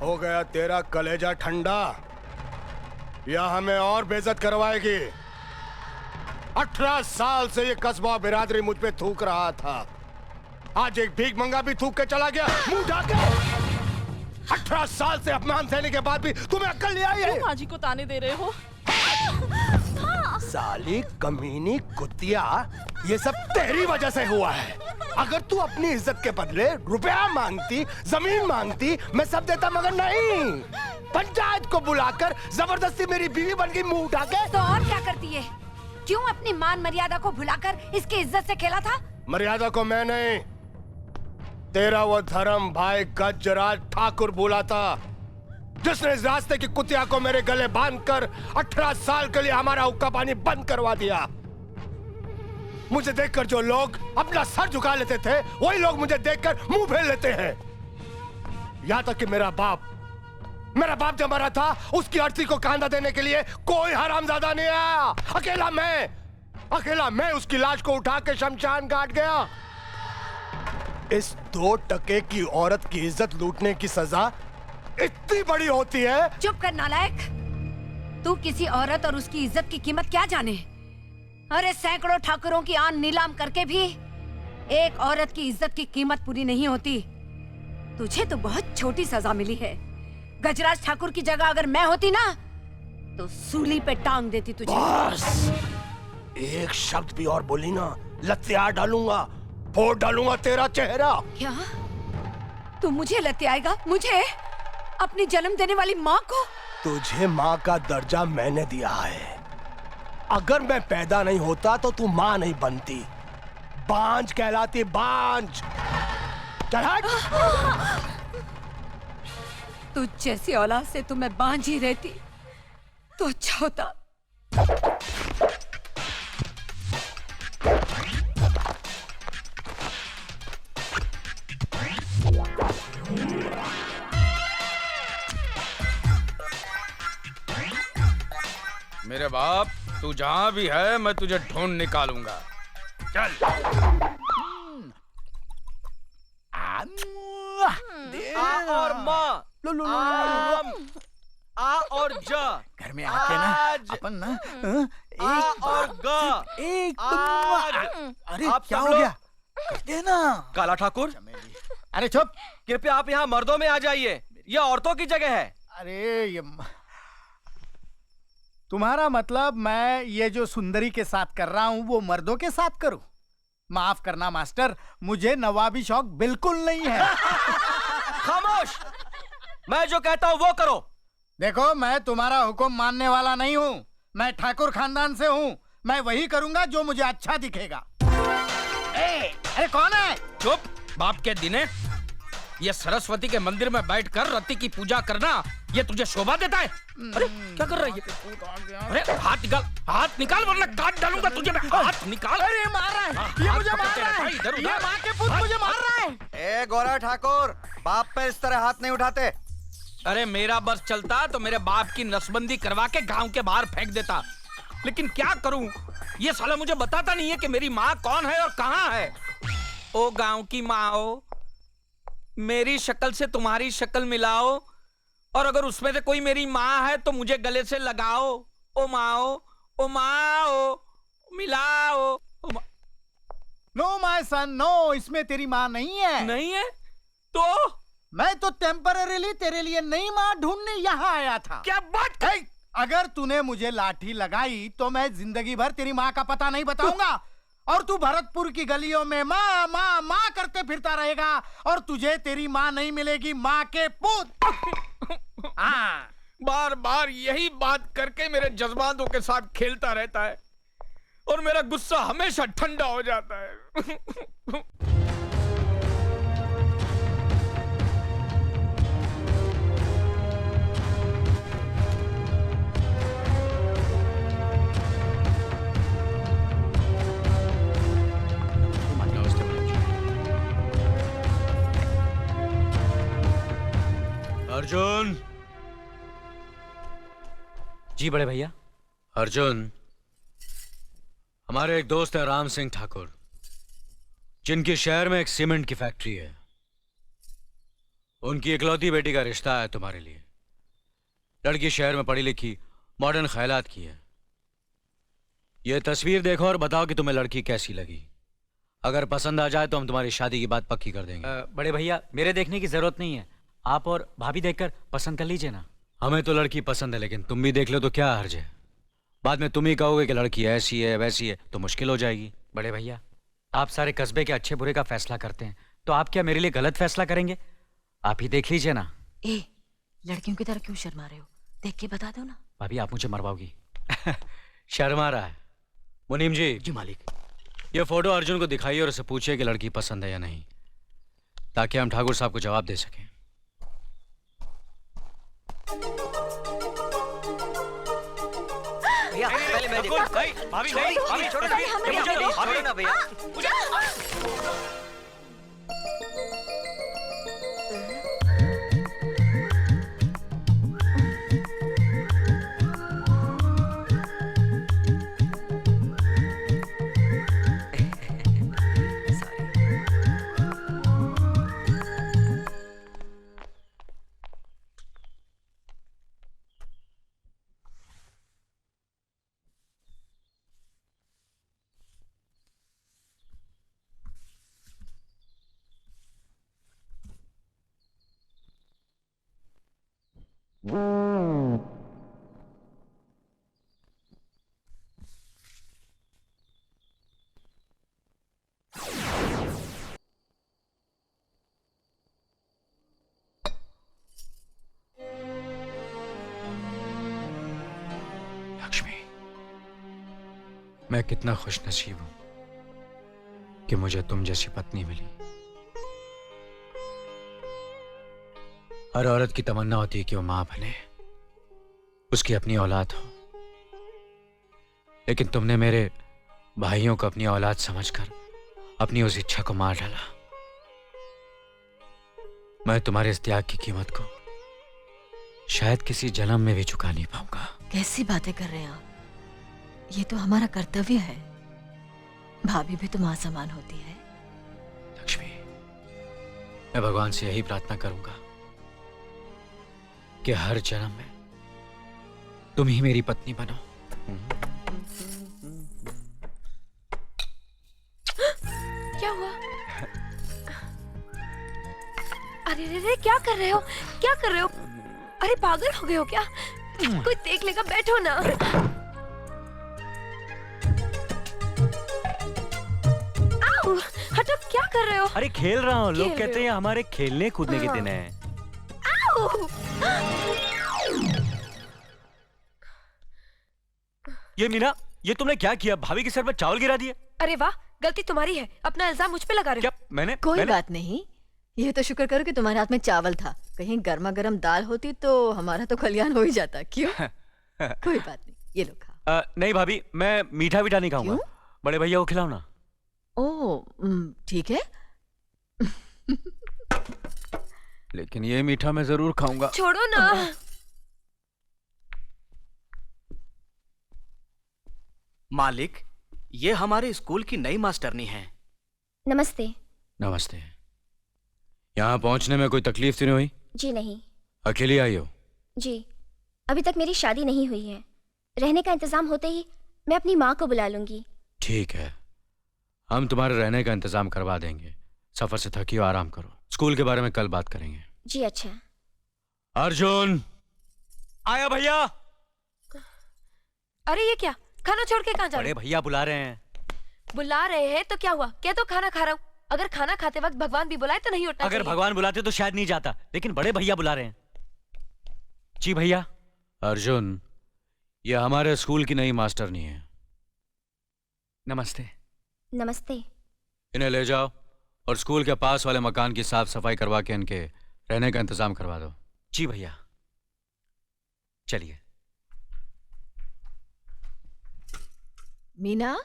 हो गया तेरा कलेजा ठंडा या हमें और बेइज्जत करवाएगी? 18 साल से ये कस्बा बिरादरी मुझ पे थूक रहा था। आज एक भीख मंगा भी थूक के चला गया मुंह ढाके। 18 साल से अपमान सहने के बाद भी तुम्हें अक्ल नहीं आई है? क्यों माजी को ताने दे रहे हो? साली कमीनी कुतिया, ये सब तेरी वजह से हुआ है। अगर तू अपनी इज्जत के बदले रुपया मांगती, जमीन मांगती, मैं सब देता, मगर नहीं। पंचायत को बुलाकर जबरदस्ती मेरी बीवी बन गई मुंह उठा के। तो और क्या करती है? क्यों अपनी मान मर्यादा को भुलाकर इसकी इज्जत से खेला था? मर्यादा को मैं नहीं, तेरा वो धर्म भाई गजराज ठाकुर बोला था, जिसने इस रास्ते की कुतिया को मेरे गले बांधकर 18 साल के लिए हमारा हुक्का पानी बंद करवा दिया। मुझे देखकर जो लोग अपना सर झुका लेते थे, वही लोग मुझे देखकर मुंह फेर लेते हैं। यहां तक कि मेरा बाप जब मरा था, उसकी अर्थी को कांधा देने के लिए कोई हरामजादा नहीं आया। अकेला मैं उसकी लाश को उठा के शमशान घाट गया। इस 2 टके की औरत की इज्जत लूटने की सजा इतनी बड़ी होती है? चुप कर नालायक। तू किसी औरत और उसकी इज्जत की कीमत क्या जाने? अरे सैकड़ों ठाकुरों की आन नीलाम करके भी एक औरत की इज्जत की कीमत पूरी नहीं होती। तुझे तो बहुत छोटी सजा मिली है। गजराज ठाकुर की जगह अगर मैं होती ना, तो सूली पे टांग देती तुझे। बस एक शब्द भी और बोली ना, लत्या डालूंगा, फोड़ डालूंगा तेरा चेहरा। क्या तू मुझे लत्याएगा? मुझे? अपनी जन्म देने वाली माँ को? तुझे माँ का दर्जा मैंने दिया है। अगर मैं पैदा नहीं होता तो तू माँ नहीं बनती, बांझ कहलाती, बांझ। चल हट। तुझ जैसी औलाद से तो मैं बांझ ही रहती तो अच्छा होता। मेरे बाप, तू जहां भी है मैं तुझे ढूंढ निकालूंगा। चल। आ और माँ, आ और जा, घर में आके ना अपन ना आ और गा, एक अरे आप क्या सब हो लोग- गया? करते ना काला ठाकुर, अरे चुप। कृपया आप यहाँ मर्दों में आ जाइए, यह औरतों की जगह है। अरे ये तुम्हारा मतलब मैं ये जो सुंदरी के साथ कर रहा हूँ वो मर्दों के साथ करूँ? माफ करना मास्टर, मुझे नवाबी शौक बिल्कुल नहीं है। खामोश, मैं जो कहता हूँ वो करो। देखो, मैं तुम्हारा हुक्म मानने वाला नहीं हूँ। मैं ठाकुर खानदान से हूँ। मैं वही करूँगा जो मुझे अच्छा दिखेगा। अरे कौन है? चुप, बाप के दिने। ये सरस्वती के मंदिर में बैठकर रति की पूजा करना, ये तुझे शोभा देता है? अरे क्या कर रही है? अरे हाथ निकाल वरना काट डालूंगा तुझे मैं। हाथ निकाल। अरे मार रहा है, ये मुझे मार रहा है। ये माँ के पुत मुझे मार रहा है। ए गोरा ठाकुर, बाप पे इस तरह हाथ नहीं उठाते। अरे मेरा बस चलता तो मेरे बाप की नसबंदी करवा के गांव के बाहर फेंक देता, लेकिन क्या करूं, ये साला मुझे बताता नहीं है कि मेरी माँ कौन है और कहाँ है। ओ गांव की माँ, मेरी शक्ल से तुम्हारी शक्ल मिलाओ, और अगर उसमें से कोई मेरी माँ है तो मुझे गले से लगाओ। ओ माँ, मिलाओ। नो माय सन, नो, इसमें तेरी माँ नहीं है। नहीं है तो? मैं तो टेम्पररीली तेरे लिए नई माँ ढूंढने यहाँ आया था। क्या बात है? अगर तूने मुझे लाठी लगाई तो मैं जिंदगी भर तेरी माँ का पता नहीं बताऊंगा, और तू भरतपुर की गलियों में माँ माँ माँ करते फिरता रहेगा, और तुझे तेरी माँ नहीं मिलेगी, माँ के पुत। हाँ, बार बार यही बात करके मेरे जज्बातों के साथ खेलता रहता है, और मेरा गुस्सा हमेशा ठंडा हो जाता है। अर्जुन। जी बड़े भैया। अर्जुन, हमारे एक दोस्त है राम सिंह ठाकुर, जिनके शहर में एक सीमेंट की फैक्ट्री है। उनकी इकलौती बेटी का रिश्ता है तुम्हारे लिए। लड़की शहर में पढ़ी लिखी, मॉडर्न ख्यालात की है। यह तस्वीर देखो और बताओ कि तुम्हें लड़की कैसी लगी। अगर पसंद आ जाए तो हम तुम्हारी शादी की बात पक्की कर देंगे। बड़े भैया, मेरे देखने की जरूरत नहीं है, आप और भाभी देखकर पसंद कर लीजिए ना। हमें तो लड़की पसंद है, लेकिन तुम भी देख लो तो क्या हर्ज है। बाद में तुम ही कहोगे कि लड़की ऐसी है वैसी है, तो मुश्किल हो जाएगी। बड़े भैया, आप सारे कस्बे के अच्छे बुरे का फैसला करते हैं, तो आप क्या मेरे लिए गलत फैसला करेंगे? आप ही देख लीजिए ना। ए, लड़कियों की तरह क्यों शर्मा रहे हो? देख के बता दो ना। भाभी, आप मुझे मरवाओगी। शर्मा रहा है। मुनीम जी। जी मालिक। ये फोटो अर्जुन को दिखाइए और उसे पूछिए कि लड़की पसंद है या नहीं, ताकि हम ठाकुर साहब को जवाब दे सकें। भैया, पहले मैं देखूं। भाभी भाभी छोड़ो ना, छोड़ो ना भैया। मैं कितना खुशनसीब हूं कि मुझे तुम जैसी पत्नी मिली। हर औरत की तमन्ना होती है कि वो मां बने, उसकी अपनी औलाद हो। लेकिन तुमने मेरे भाइयों को अपनी औलाद समझकर अपनी उस इच्छा को मार डाला। मैं तुम्हारे इस त्याग की कीमत को शायद किसी जन्म में भी चुका नहीं पाऊंगा। कैसी बातें कर रहे हैं आप? ये तो हमारा कर्तव्य है। भाभी भी तो मां समान होती है। लक्ष्मी, मैं भगवान से यही प्रार्थना करूंगा कि हर जन्म में तुम ही मेरी पत्नी बनो। क्या हुआ? अरे रे रे, क्या कर रहे हो? क्या कर रहे हो? अरे पागल हो गए हो क्या? कोई देख लेगा, बैठो ना। आओ, हटो, क्या कर रहे हो? अरे खेल रहा हूँ। लोग खेल कहते रहे हैं हमारे खेलने कूदने के हाँ। दिन है। आओ! ये मीना, ये तुमने क्या किया? भाभी के सर पर चावल गिरा दिए। अरे वाह, गलती तुम्हारी है। अपना इल्जाम मुझ पे लगा रहे हो। क्या मैंने? कोई बात नहीं, यह तो शुक्र करो कि तुम्हारे हाथ में चावल था। कहीं गर्मा गर्म दाल होती तो हमारा तो कल्याण हो ही जाता। क्यों? कोई बात नहीं, ये लो खा। नहीं भाभी, मैं मीठा वीठा नहीं खाऊंगा। बड़े भैया को खिलाओ ना। ओह, ठीक है। लेकिन ये मीठा मैं जरूर खाऊंगा। छोड़ो ना। मालिक, ये हमारे स्कूल की नई मास्टरनी है। नमस्ते। नमस्ते। यहाँ पहुँचने में कोई तकलीफ तो नहीं हुई? जी नहीं। अकेली आई हो? जी, अभी तक मेरी शादी नहीं हुई है। रहने का इंतजाम होते ही मैं अपनी माँ को बुला लूंगी। ठीक है, हम तुम्हारे रहने का इंतजाम करवा देंगे। सफर से थकी हो, आराम करो। स्कूल के बारे में कल बात करेंगे। जी अच्छा। अर्जुन आया भैया। अरे ये क्या? खाना छोड़ के कहाँ जा रहे बड़े भैया बुला रहे हैं। हो? बुला रहे हैं तो क्या हुआ? क्या तो खाना खा रहा हूँ। अगर खाना खाते वक्त भगवान भी बुलाए तो नहीं उठना अगर चाहिए। भगवान बुलाते तो शायद नहीं जाता, लेकिन बड़े भैया बुला रहे हैं। जी भैया। अर्जुन, ये हमारे स्कूल की नई मास्टरनी है। नमस्ते। नमस्ते। इन्हें ले जाओ और स्कूल के पास वाले मकान की साफ सफाई करवा के इनके रहने का इंतजाम करवा दो। जी भैया, चलिए। मीना,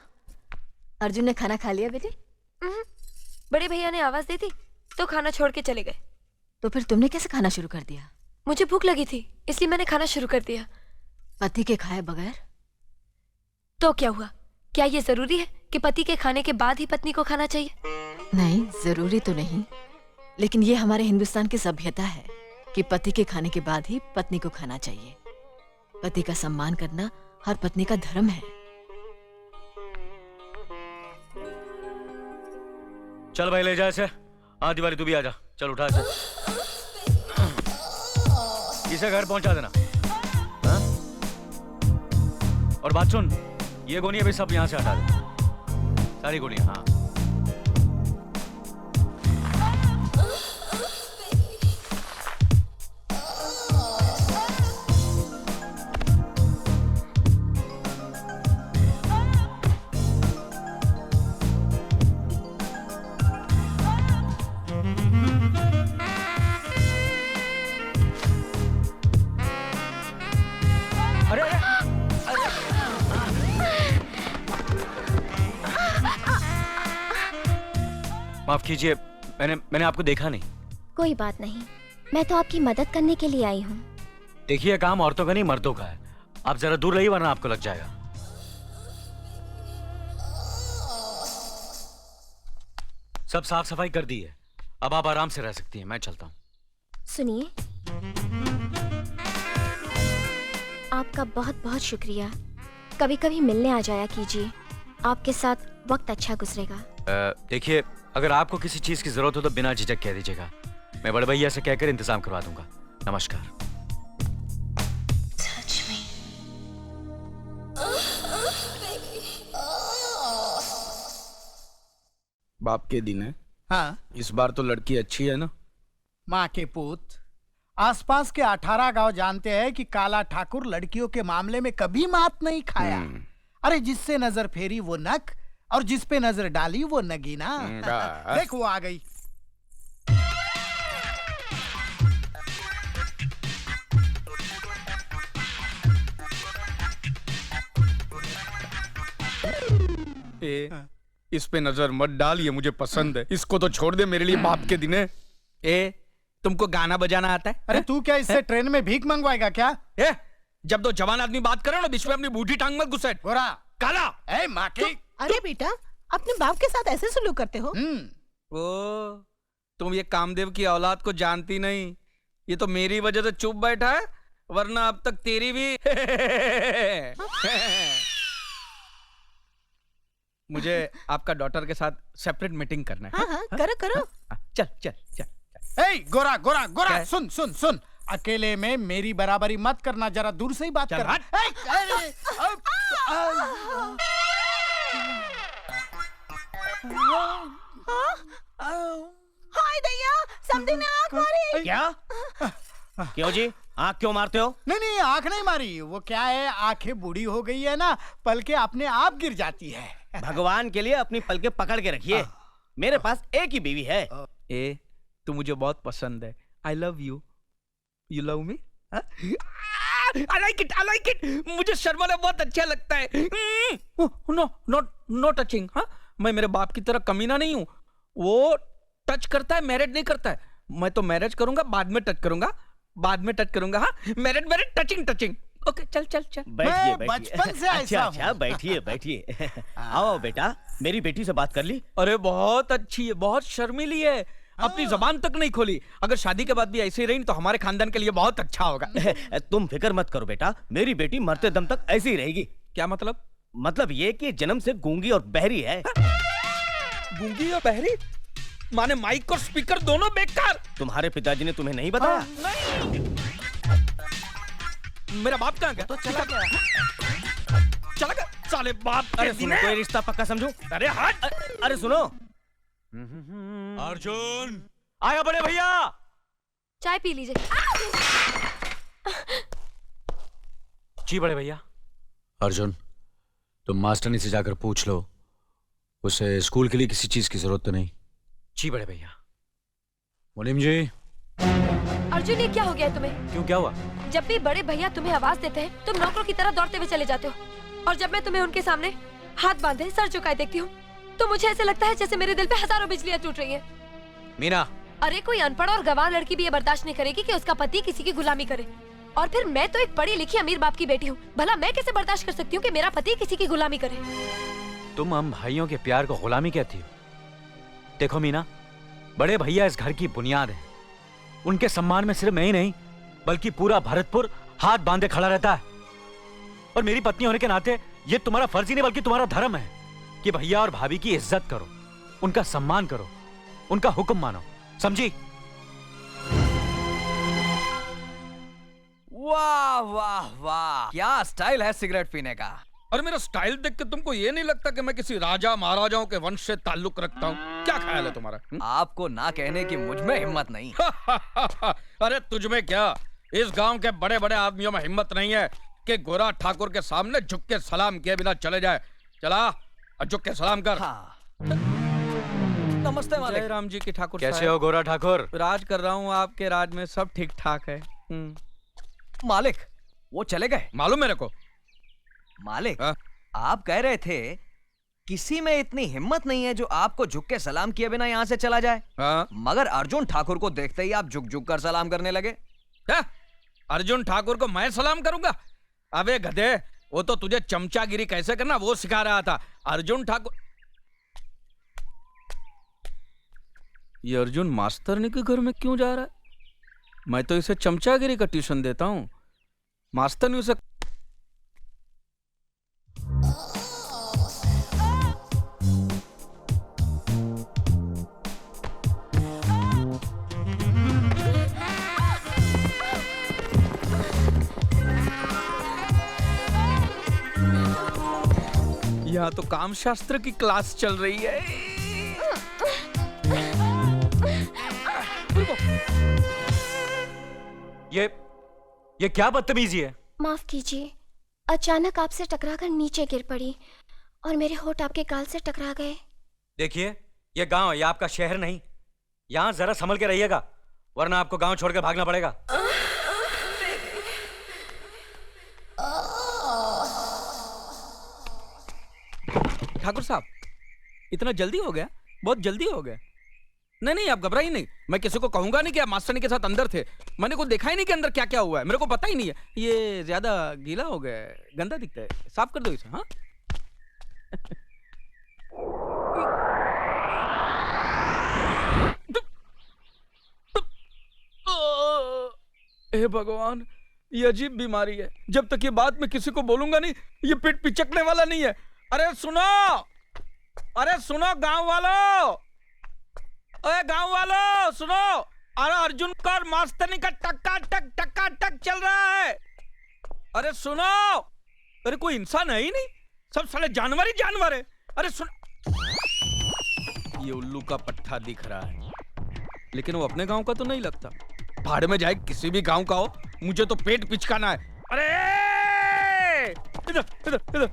अर्जुन ने खाना खा लिया बेटे? बड़े भैया ने आवाज दी थी तो खाना छोड़ के चले गए। तो फिर तुमने कैसे खाना शुरू कर दिया? मुझे भूख लगी थी इसलिए मैंने खाना शुरू कर दिया। पति के खाए बगैर? तो क्या हुआ? क्या ये जरूरी है कि पति के खाने के बाद ही पत्नी को खाना चाहिए? नहीं, जरूरी तो नहीं, लेकिन ये हमारे हिंदुस्तान की सभ्यता है कि पति के खाने के बाद ही पत्नी को खाना चाहिए। पति का सम्मान करना हर पत्नी का धर्म है। चल भाई ले जा इसे। हाँ दिवाली तू भी आ जा। चल उठा इसे, इसे घर पहुंचा देना। हाँ? और बात सुन, ये गोलियां भी सब यहाँ से हटा दे, सारी गोलियां। हाँ माफ कीजिए, मैंने आपको देखा नहीं। कोई बात नहीं, मैं तो आपकी मदद करने के लिए आई हूँ। देखिए काम औरतों का नहीं मर्दों का है, आप जरा दूर रहिए वरना आपको लग जाएगा। सब साफ सफाई कर दी है, अब आप आराम से रह सकती हैं, मैं चलता हूँ। सुनिए, आपका बहुत बहुत शुक्रिया। कभी कभी मिलने आ जाया कीजिए, आपके साथ वक्त अच्छा गुजरेगा। देखिए अगर आपको किसी चीज की जरूरत हो तो बिना झिझक कह दीजिएगा, मैं बड़े भैया से कहकर इंतजाम करवा दूंगा। नमस्कार। बाप के दिन है। हाँ, इस बार तो लड़की अच्छी है ना? माँ के पूत, आसपास के 18 गांव जानते हैं कि काला ठाकुर लड़कियों के मामले में कभी मात नहीं खाया। अरे जिससे नजर फेरी वो नक, और जिस पे नजर डाली वो नगीना। देख वो आ गई। इस पे नजर मत डाल, ये मुझे पसंद है। इसको तो छोड़ दे, मेरे लिए बाप के दिन है। तुमको गाना बजाना आता है? अरे तू क्या इससे ट्रेन में भीख मंगवाएगा क्या? जब दो जवान आदमी बात करे ना, बीच में अपनी बूढ़ी टांग मत घुसेट। गोरा काला ए माँ की। अरे बेटा, अपने बाप के साथ ऐसे सलूक करते हो? ओ, तुम ये कामदेव की औलाद को जानती नहीं। ये तो मेरी वजह से चुप बैठा है, वरना अब तक तेरी भी। मुझे आपका डॉटर के साथ सेपरेट मीटिंग करना है। हाँ, करो करो। चल चल चल। ए गोरा गोरा गोरा, सुन सुन सुन, अकेले में मेरी बराबरी मत करना, जरा दूर से ही बात कर। हाय दैया, समधी ने आंख मारी। क्या? क्यों जी, आंख क्यों मारते हो? नहीं नहीं, आंख नहीं मारी। वो क्या है, आंखें बूढ़ी हो गई है ना, पलके अपने आप गिर जाती है। भगवान के लिए अपनी पलके पकड़ के रखिए, मेरे पास एक ही बीवी है। तू मुझे बहुत पसंद है। I love you. You love me? I like it. I like it. मुझे शर्माना बहुत अच्छा लगता है। No touching. हाँ, मैं मेरे बाप की तरह कमीना नहीं हूँ। वो टच करता है, मैरिज नहीं करता है। मैं तो मैरिज करूंगा, बाद में टच करूंगा, बाद में टच करूंगा। हाँ, मैरिज टचिंग। ओके, चल चल चल। बैठिए, बचपन से ऐसा हूं। अच्छा, बैठिए। आओ बेटा, मेरी बेटी से बात कर ली? अरे बहुत अच्छी है, बहुत शर्मीली है, अपनी जबान तक नहीं खोली। अगर शादी के बाद भी ऐसे ही रही तो हमारे खानदान के लिए बहुत अच्छा होगा। तुम फिक्र मत करो बेटा, मेरी बेटी मरते दम तक ऐसी ही रहेगी। क्या मतलब? मतलब ये कि जन्म से गूंगी और बहरी है। गूंगी और बहरी? माने माइक और स्पीकर दोनों बेकार? तुम्हारे पिताजी ने तुम्हें नहीं बताया? नहीं। मेरा बाप कहाँ गया? तो चला गया। साले बाप। अरे सुनो, कोई रिश्ता पक्का समझो। अरे हट। अरे सुनो, अर्जुन आया बड़े भैया। चाय पी लीजिए। जी बड़े भैया। अर्जुन, तुम मास्टरनी से जाकर पूछ लो, उसे स्कूल के लिए किसी चीज की जरूरत तो नहीं। जी बड़े भैया। मुनीम जी। अर्जुन, ये क्या हो गया है तुम्हें? क्यों, क्या हुआ? जब भी बड़े भैया तुम्हें आवाज देते हैं तुम नौकरों की तरह दौड़ते हुए चले जाते हो, और जब मैं तुम्हें उनके सामने हाथ बांधे सर झुकाए देखती हूँ तो मुझे ऐसे लगता है जैसे मेरे दिल पे हजारों बिजलियां टूट रही हैं। मीना, अरे कोई अनपढ़ और गंवार लड़की भी ये बर्दाश्त नहीं करेगी कि उसका पति किसी की गुलामी करे। और फिर मैं तो एक पढ़ी लिखी अमीर बाप की बेटी हूँ, भला मैं कैसे बर्दाश्त कर सकती हूँ कि मेरा पति किसी की गुलामी करे। तुम हम भाइयों के प्यार को गुलामी कहती हो? देखो मीना, बड़े भैया इस घर की बुनियाद है। उनके सम्मान में सिर्फ मैं ही नहीं बल्कि पूरा भरतपुर हाथ बांधे खड़ा रहता है। और मेरी पत्नी होने के नाते ये तुम्हारा फर्ज ही नहीं बल्कि तुम्हारा धर्म है कि भैया और भाभी की इज्जत करो, उनका सम्मान करो, उनका हुक्म मानो, समझी? वाह वाह वाह, क्या स्टाइल है सिगरेट पीने का। और मेरा स्टाइल देख के तुमको ये नहीं लगता कि मैं किसी राजा महाराजाओं के वंश से ताल्लुक रखता हूँ? क्या ख्याल है तुम्हारा? आपको ना कहने की मुझ में हिम्मत नहीं। अरे तुझ में क्या, इस गांव के बड़े बड़े आदमियों में हिम्मत नहीं है कि गोरा ठाकुर के सामने झुक के सलाम किए बिना चले जाए। चला और झुक के सलाम कर। नमस्ते मालिक। जय राम जी की ठाकुर कैसे हो गोरा ठाकुर? राज कर रहा हूँ, आपके राज में सब ठीक ठाक है। मालिक वो चले गए? मालूम मेरे को। मालिक आप कह रहे थे किसी में इतनी हिम्मत नहीं है जो आपको झुक के सलाम किए बिना यहाँ से चला जाए। मगर अर्जुन ठाकुर को देखते ही आप झुक झुक कर सलाम करने लगे। अर्जुन ठाकुर को मैं सलाम करूंगा? अबे गधे, वो तो तुझे चमचागिरी कैसे करना वो सिखा रहा था। अर्जुन ठाकुर, ये अर्जुन मास्टरनी के घर में क्यों जा रहा है? मैं तो इसे चमचागिरी का ट्यूशन देता हूँ, मास्टरनी उसे। यहाँ तो काम शास्त्र की क्लास चल रही है। ये क्या बदतमीजी है? माफ कीजिए, अचानक आपसे टकराकर नीचे गिर पड़ी और मेरे होठ आपके गाल से टकरा गए। देखिए, ये गांव है, ये आपका शहर नहीं। यहाँ जरा संभल के रहिएगा वरना आपको गांव छोड़कर भागना पड़ेगा। ठाकुर साहब, इतना जल्दी हो गया? बहुत जल्दी हो गया। नहीं नहीं, आप घबराइए नहीं, मैं किसी को कहूंगा नहीं कि आप मास्टरनी के साथ अंदर थे। मैंने को देखा ही नहीं कि अंदर क्या क्या हुआ है, मेरे को पता ही नहीं है। ये ज्यादा गीला हो गया है, गंदा दिखता है, साफ कर दो इसे। हाँ हे भगवान, ये अजीब बीमारी है। जब तक ये बात मैं किसी को बोलूंगा नहीं, ये पेट पिचकने वाला नहीं है। अरे सुनो, अरे सुनो गांव वालों, अरे गांव वालों सुनो। अरे अर्जुन का और मास्टरनी का टक्का टक चल रहा है। अरे सुनो, अरे कोई इंसान है ही नहीं, सब साले जानवर ही जानवर है। अरे सुन, ये उल्लू का पट्टा दिख रहा है, लेकिन वो अपने गांव का तो नहीं लगता। भाड़ में जाए किसी भी गांव का हो, मुझे तो पेट पिचकाना है। अरे इधर इधर इधर।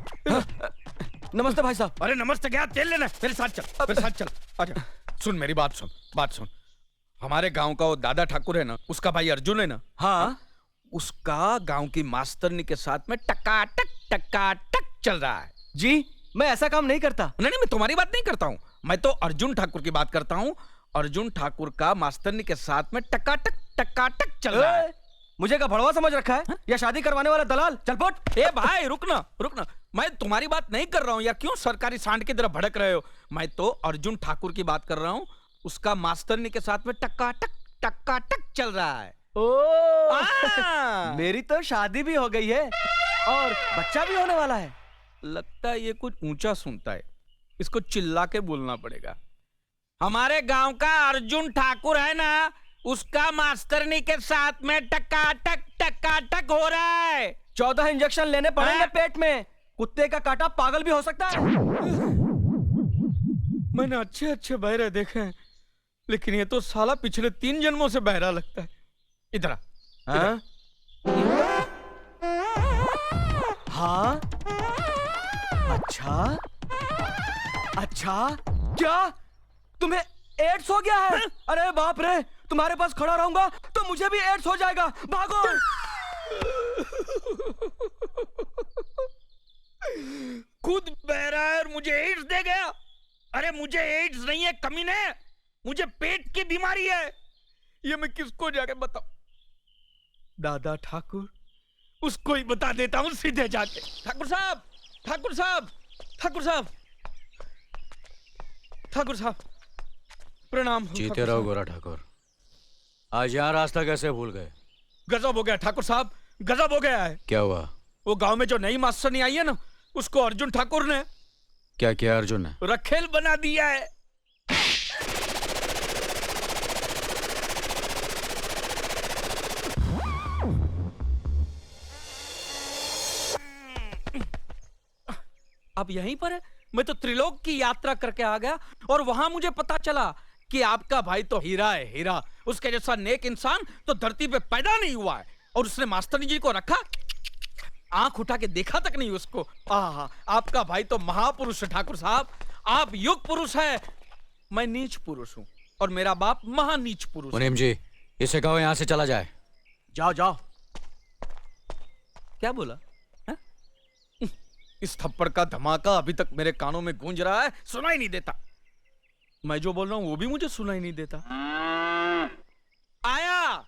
नमस्ते भाई साहब। अरे नमस्ते क्या, तेल लेना? मेरे साथ चल, मेरे साथ चल। अच्छा सुन, मेरी बात सुन, बात सुन। हमारे गांव का वो दादा ठाकुर है ना, उसका भाई अर्जुन है ना। हाँ, उसका गांव की मास्टरनी के साथ में टकाटक चल रहा है। जी, मैं ऐसा काम नहीं करता। नहीं नहीं, मैं तुम्हारी बात नहीं करता हूँ, मैं तो अर्जुन ठाकुर की बात करता हूँ। अर्जुन ठाकुर का मास्टरनी के साथ में टकाटक चल रहा है। मुझे क्या भड़वा समझ रखा है या शादी करवाने वाला दलाल? चल पोट। ए भाई रुकना रुकना, मैं तुम्हारी बात नहीं कर रहा हूँ यार, क्यों सरकारी सांड की तरफ भड़क रहे हो? मैं तो अर्जुन ठाकुर की बात कर रहा हूँ, उसका मास्टरनी के साथ में टकाटक चल रहा है। मेरी तो शादी भी हो गई है और बच्चा भी होने वाला है। लगता है ये कुछ ऊंचा सुनता है, इसको चिल्ला के बोलना पड़ेगा। हमारे गांव का अर्जुन ठाकुर है ना, उसका मास्टरनी के साथ में टकाटक हो रहा है। 14 इंजेक्शन लेने पड़ेंगे पेट में। कुत्ते का काटा पागल भी हो सकता है। मैंने अच्छे अच्छे बहरे देखे हैं, लेकिन ये तो साला पिछले 3 जन्मों से बहरा लगता है। इधर आ। हाँ? अच्छा, क्या तुम्हें एड्स हो गया है? अरे बाप रे, तुम्हारे पास खड़ा रहूंगा तो मुझे भी एड्स हो जाएगा। भागो। खुद बहरा है और मुझे एड्स दे गया। अरे मुझे एड्स नहीं है कमीने, मुझे पेट की बीमारी है। ये मैं किसको जाके बताऊं? दादा ठाकुर, उसको ही बता देता हूं सीधे जाके। ठाकुर साहब, ठाकुर साहब, ठाकुर साहब, ठाकुर साहब, प्रणाम। जीते रहो गोरा ठाकुर। आज यहाँ रास्ता कैसे भूल गए? गजब हो गया ठाकुर साहब, गजब हो गया है। क्या हुआ? वो गांव में जो नई मास्टरनी आई है ना, उसको अर्जुन ठाकुर ने क्या किया? अर्जुन ने रखेल बना दिया है। अब यहीं पर है। मैं तो त्रिलोक की यात्रा करके आ गया और वहां मुझे पता चला कि आपका भाई तो हीरा है, हीरा। उसके जैसा नेक इंसान तो धरती पे पैदा नहीं हुआ है। और उसने मास्टरनी जी को रखा, आंख उठा के देखा तक नहीं उसको। आहा, आपका भाई तो महापुरुष है ठाकुर साहब। आप युग पुरुष है, मैं नीच पुरुष हूँ और मेरा बाप महानीच पुरुष। मुनीम जी, इसे कहो यहाँ से चला जाए। जाओ जाओ। क्या बोला? इस थप्पड़ का धमाका अभी तक मेरे कानों में गूंज रहा है, सुनाई नहीं देता। मैं जो बोल रहा हूं वो भी मुझे सुनाई नहीं देता। आया।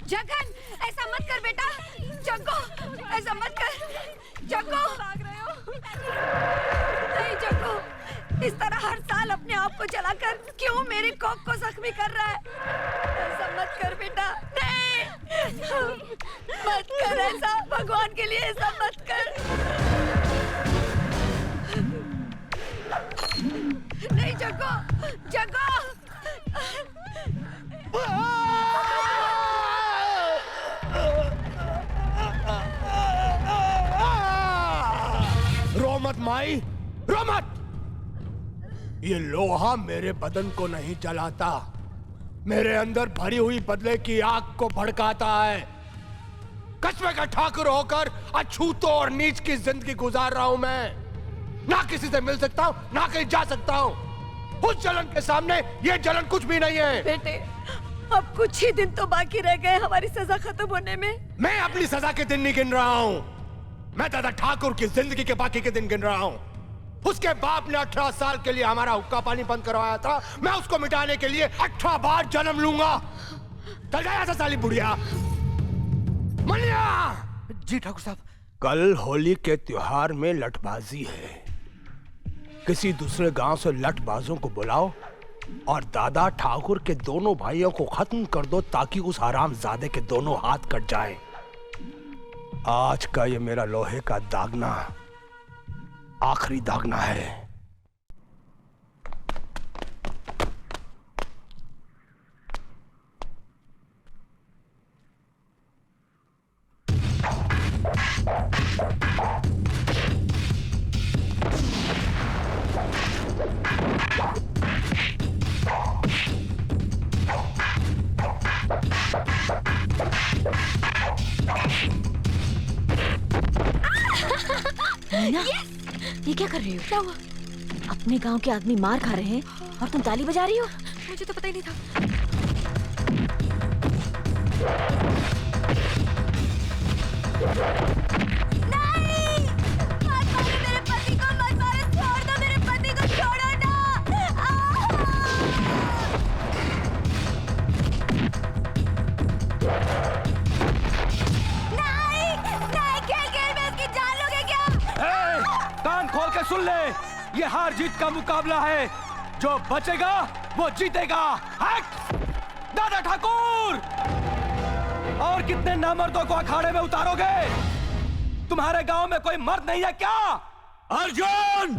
जगन, ऐसा मत कर बेटा। जग्गो, ऐसा मत कर। जग्गो, भाग रहे हो? नहीं जग्गो, इस तरह हर साल अपने आप को जलाकर क्यों मेरे कोक को जख्मी कर रहा है? ऐसा मत कर बेटा, नहीं, मत कर ऐसा, भगवान के लिए ऐसा मत कर। नहीं जग्गो, जग्गो। रो मत माई, रो मत। ये लोहा मेरे बदन को नहीं जलाता, मेरे अंदर भरी हुई बदले की आग को भड़काता है। कस्बे का ठाकुर होकर अछूतों और नीच की जिंदगी गुजार रहा हूं मैं। ना किसी से मिल सकता हूं, ना कहीं जा सकता हूं। उस जलन के सामने ये जलन कुछ भी नहीं है। बेटे, अब कुछ ही दिन तो बाकी रह गए हमारी सजा खत्म होने में। मैं अपनी सजा के दिन नहीं गिन रहा हूं, मैं दादा ठाकुर की जिंदगी के बाकी के दिन गिन रहा हूं। उसके बाप ने 18 साल के लिए हमारा हुक्का पानी बंद करवाया था, मैं उसको मिटाने के लिए 18 बार जन्म लूंगा। चल जाए ऐसा साली बुढ़िया। मनिया। जी ठाकुर साहब। कल होली के त्योहार में लठबाजी है, किसी दूसरे गांव से लठबाजों को बुलाओ और दादा ठाकुर के दोनों भाइयों को खत्म कर दो ताकि उस हरामजादे के दोनों हाथ कट जाएं। आज का ये मेरा लोहे का दागना आखिरी दागना है। ये क्या कर रही हो? क्या हुआ? अपने गांव के आदमी मार खा रहे हैं और तुम ताली बजा रही हो? मुझे तो पता ही नहीं था। नहीं! मत मारो मेरे पति को, मत मारो, छोड़ दो मेरे पति को, छोड़ो ना। नहीं, नहीं, खेल में उसकी जान लोगे क्या? कान खोल के सुन ले, ये हार जीत का मुकाबला है, जो बचेगा वो जीतेगा। हट! दादा ठाकुर! और कितने नामर्दों को अखाड़े में उतारोगे? तुम्हारे गांव में कोई मर्द नहीं है क्या? अर्जुन!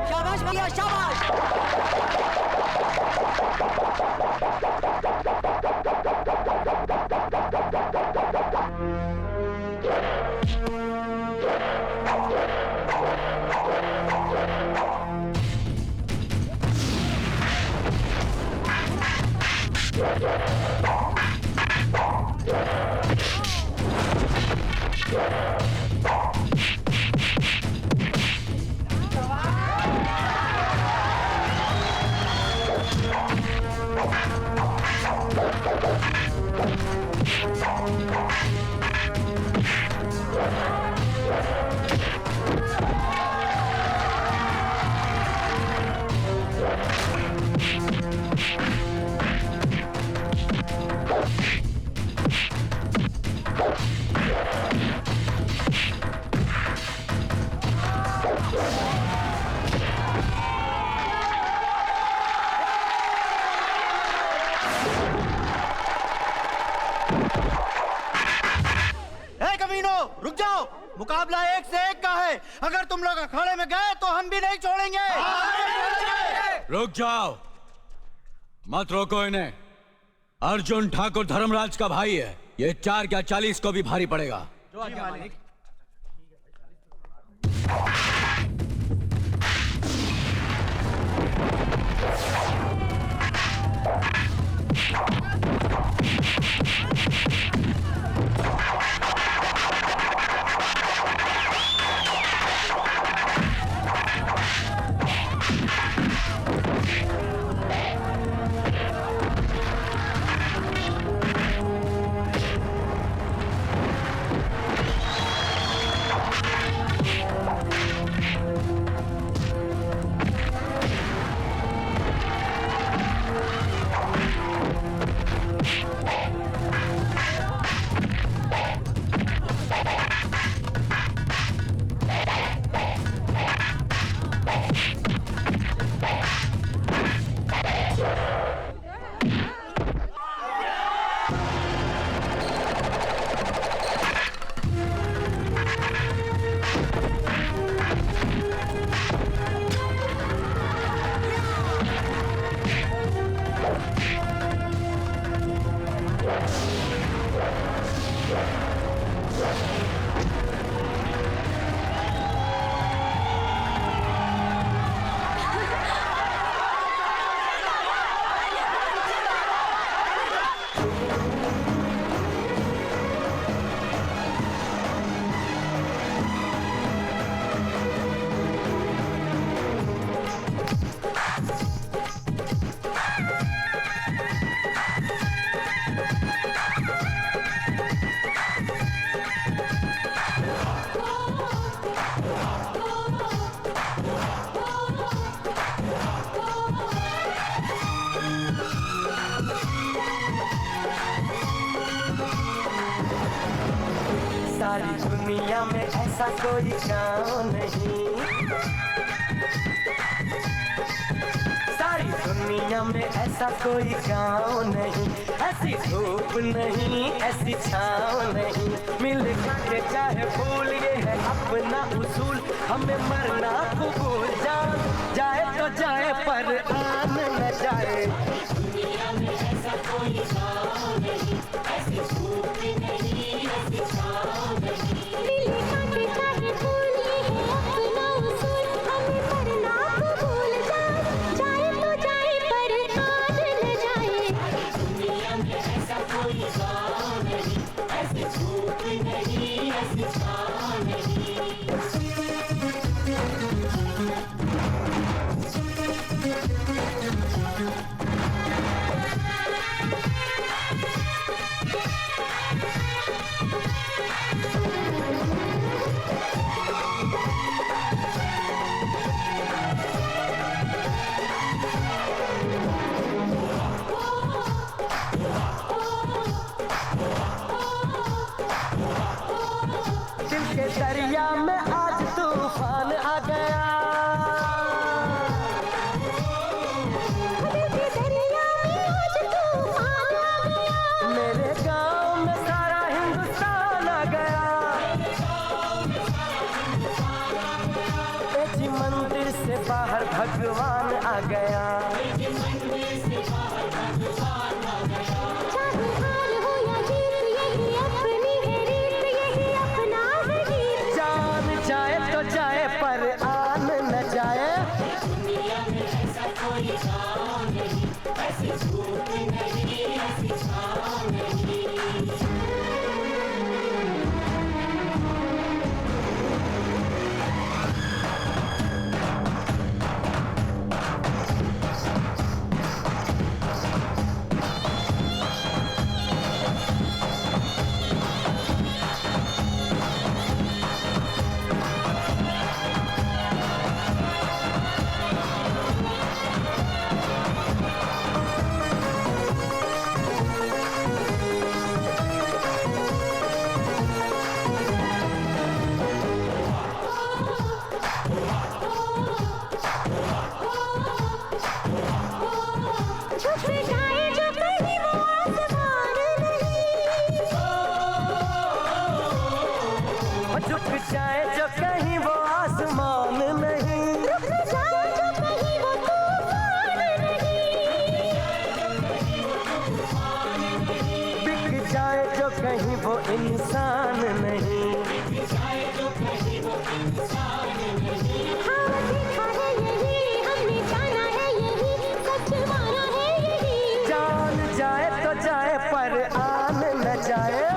शाबाश भैया, शाबाश। ए कमीनो, रुक जाओ। मुकाबला एक से एक का है। अगर तुम लोग अखाड़े में गए तो हम भी नहीं छोड़ेंगे। रुक जाओ, मत रोको इन्हें। अर्जुन ठाकुर धर्मराज का भाई है, ये 4 या 40 को भी भारी पड़ेगा। सारी दुनिया में ऐसा कोई गाँव नहीं, सारी दुनिया में ऐसा कोई गाँव नहीं, ऐसी धूप नहीं ऐसी छाँव नहीं, मिल के चाहे भूल ये है अपना उसूल, हमें मरना कबूल, जान जाए तो जाए पर आन न जाए। दुनिया में ऐसा कोई गाँव नहीं, ऐसी धूप नहीं ऐसी छाँव नहीं, मिल के चाहे भूल ये है अपना उसूल, हमें मरना कबूल, जान जाए तो जाए पर आन न जाए। दुनिया में ऐसा कोई गाँव नहीं, ऐसी धूप नहीं ऐसी छाँव नहीं। दिल के दरिया में आज तूफान आ गया, दिल के दरिया में आज तूफान आ गया, मेरे गांव में सारा हिंदुस्तान आ गया, तेजी मंदिर से बाहर भगवान आ गया, चाहे हार हो या जीत यही अपनी है रीत, यही अपना है गीत, जान जाए तो जाए पर आन न जाए। दुनिया में ऐसा कोई गाँव नहीं, ऐसी धूप नहीं ऐसी छाँव नहीं। कहीं वो इंसान नहीं। जान जाए तो जाए पर आन न जाए।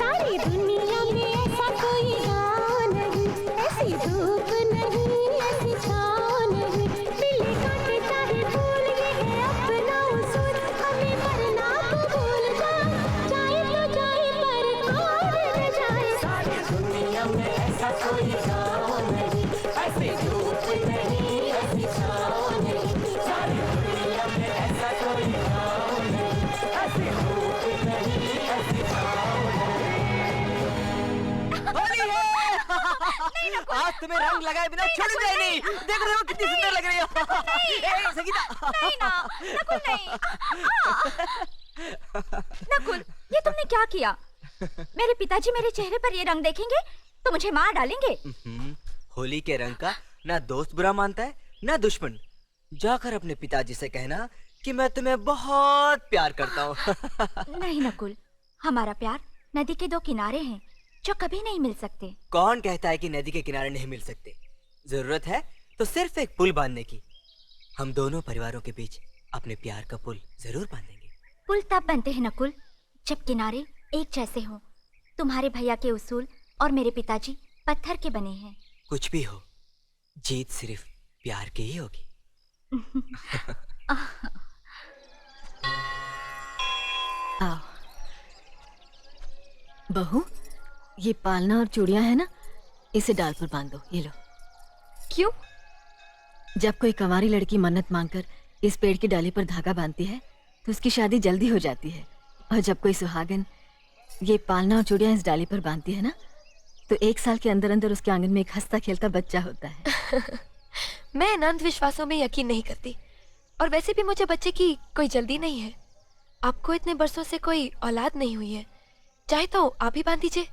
सारी दुनिया में ऐसा कोई गाँव नहीं, ऐसी धूप नहीं, ऐसी छाँव नहीं। बिल्ली काटे चाहे फूल, ये है अपना उसूल। हमें मरना कबूल, जाए तो जाए पर कौन न जाए। सारी दुनिया में ऐसा कोई गाँव नहीं, ऐसी धूप नहीं, ऐसी छाँव नहीं। सारी दुनिया में ऐसा कोई गाँव नहीं, ऐसी धूप नहीं, ऐसी छाँव होली है। आज तुम्हें रंग लगाए बिना छोड़ूंगा नहीं। देख रहे हो कितनी सुंदर लग रही हो। ए, संगीता। नहीं ना, नकुल नहीं। नकुल, ये तुमने क्या किया? मेरे पिताजी मेरे चेहरे पर ये रंग देखेंगे तो मुझे मार डालेंगे। होली के रंग का ना दोस्त बुरा मानता है ना दुश्मन। जाकर अपने पिताजी से कहना कि मैं तुम्हें बहुत प्यार करता हूँ। नहीं नकुल, हमारा प्यार नदी के दो किनारे हैं जो कभी नहीं मिल सकते। कौन कहता है कि नदी के किनारे नहीं मिल सकते? जरूरत है तो सिर्फ एक पुल बांधने की। हम दोनों परिवारों के बीच अपने प्यार का पुल जरूर बांधेंगे। पुल तब बनते हैं नकुल जब किनारे एक जैसे हों। तुम्हारे भैया के उसूल और मेरे पिताजी पत्थर के बने हैं। कुछ भी हो, जीत सिर्फ प्यार की ही होगी। आओ बहू, ये पालना और चूड़ियां है ना, इसे डाल पर बांध दो। ये लो। क्यों? जब कोई कंवारी लड़की मन्नत मांगकर इस पेड़ की डाली पर धागा बांधती है तो उसकी शादी जल्दी हो जाती है। और जब कोई सुहागन ये पालना और चूड़ियां इस डाली पर बांधती है ना, तो 1 साल के अंदर अंदर उसके आंगन में एक हंसता खेलता बच्चा होता है। मैं इन अंधविश्वासों में यकीन नहीं करती, और वैसे भी मुझे बच्चे की कोई जल्दी नहीं है। आपको इतने बरसों से कोई औलाद नहीं हुई है, चाहे तो आप ही बांध दीजिए।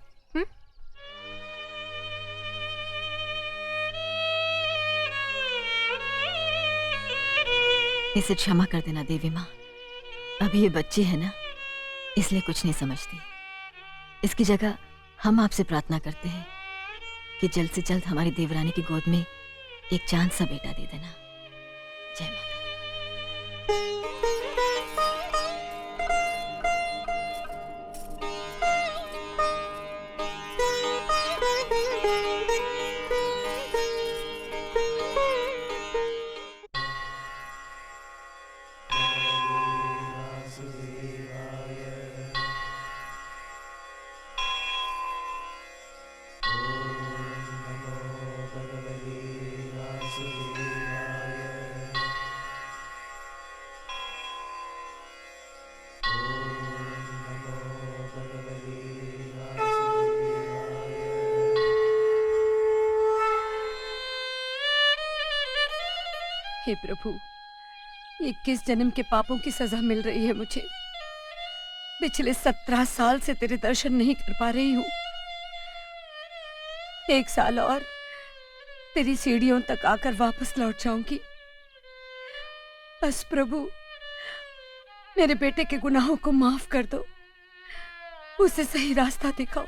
इसे क्षमा कर देना देवी माँ, अभी ये बच्ची है ना, इसलिए कुछ नहीं समझती। इसकी जगह हम आपसे प्रार्थना करते हैं कि जल्द से जल्द हमारी देवरानी की गोद में एक चांद सा बेटा दे देना। जय माता। हे प्रभु, ये किस जन्म के पापों की सजा मिल रही है मुझे। पिछले 17 साल से तेरे दर्शन नहीं कर पा रही हूँ। 1 साल और तेरी सीढ़ियों तक आकर वापस लौट जाऊंगी। बस प्रभु, मेरे बेटे के गुनाहों को माफ कर दो, उसे सही रास्ता दिखाओ।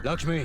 लक्ष्मी,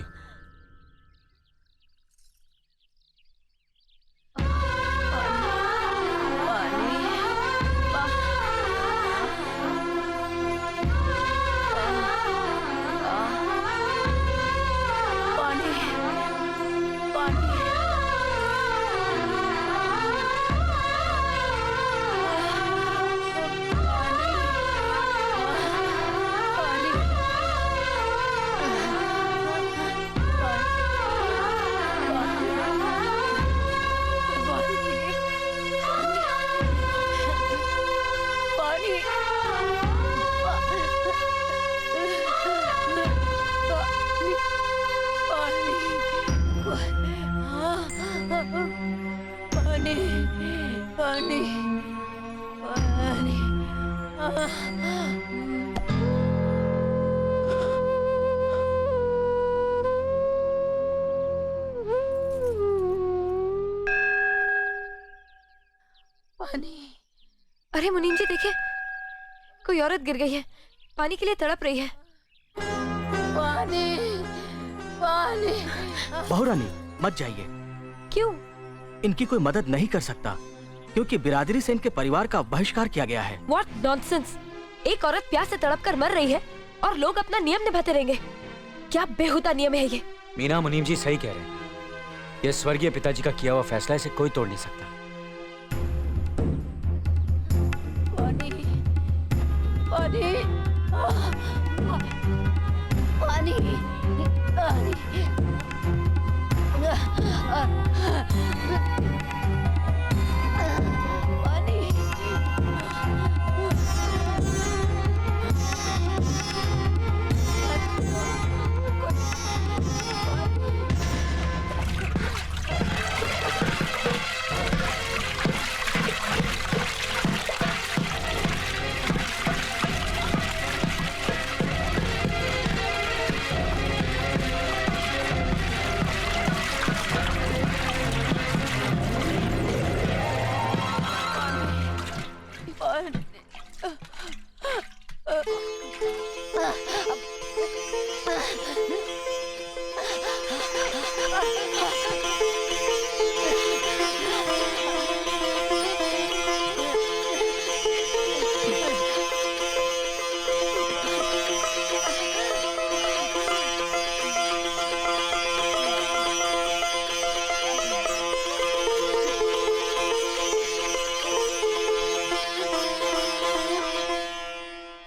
पानी पानी पानी पानी। अरे मुनीम जी देखिए, कोई औरत गिर गई है, पानी के लिए तड़प रही है। पानी पानी। बहू रानी मत जाइए। क्यों? इनकी कोई मदद नहीं कर सकता क्योंकि बिरादरी से इनके परिवार का बहिष्कार किया गया है। What nonsense! एक औरत प्यास से तड़प कर मर रही है और लोग अपना नियम निभाते रहेंगे। क्या बेहुदा नियम है ये? मीना मुनीम जी सही कह रहे हैं। ये स्वर्गीय पिताजी का किया हुआ फैसला इसे कोई तोड़ नहीं सकता। पानी पानी पानी पानी।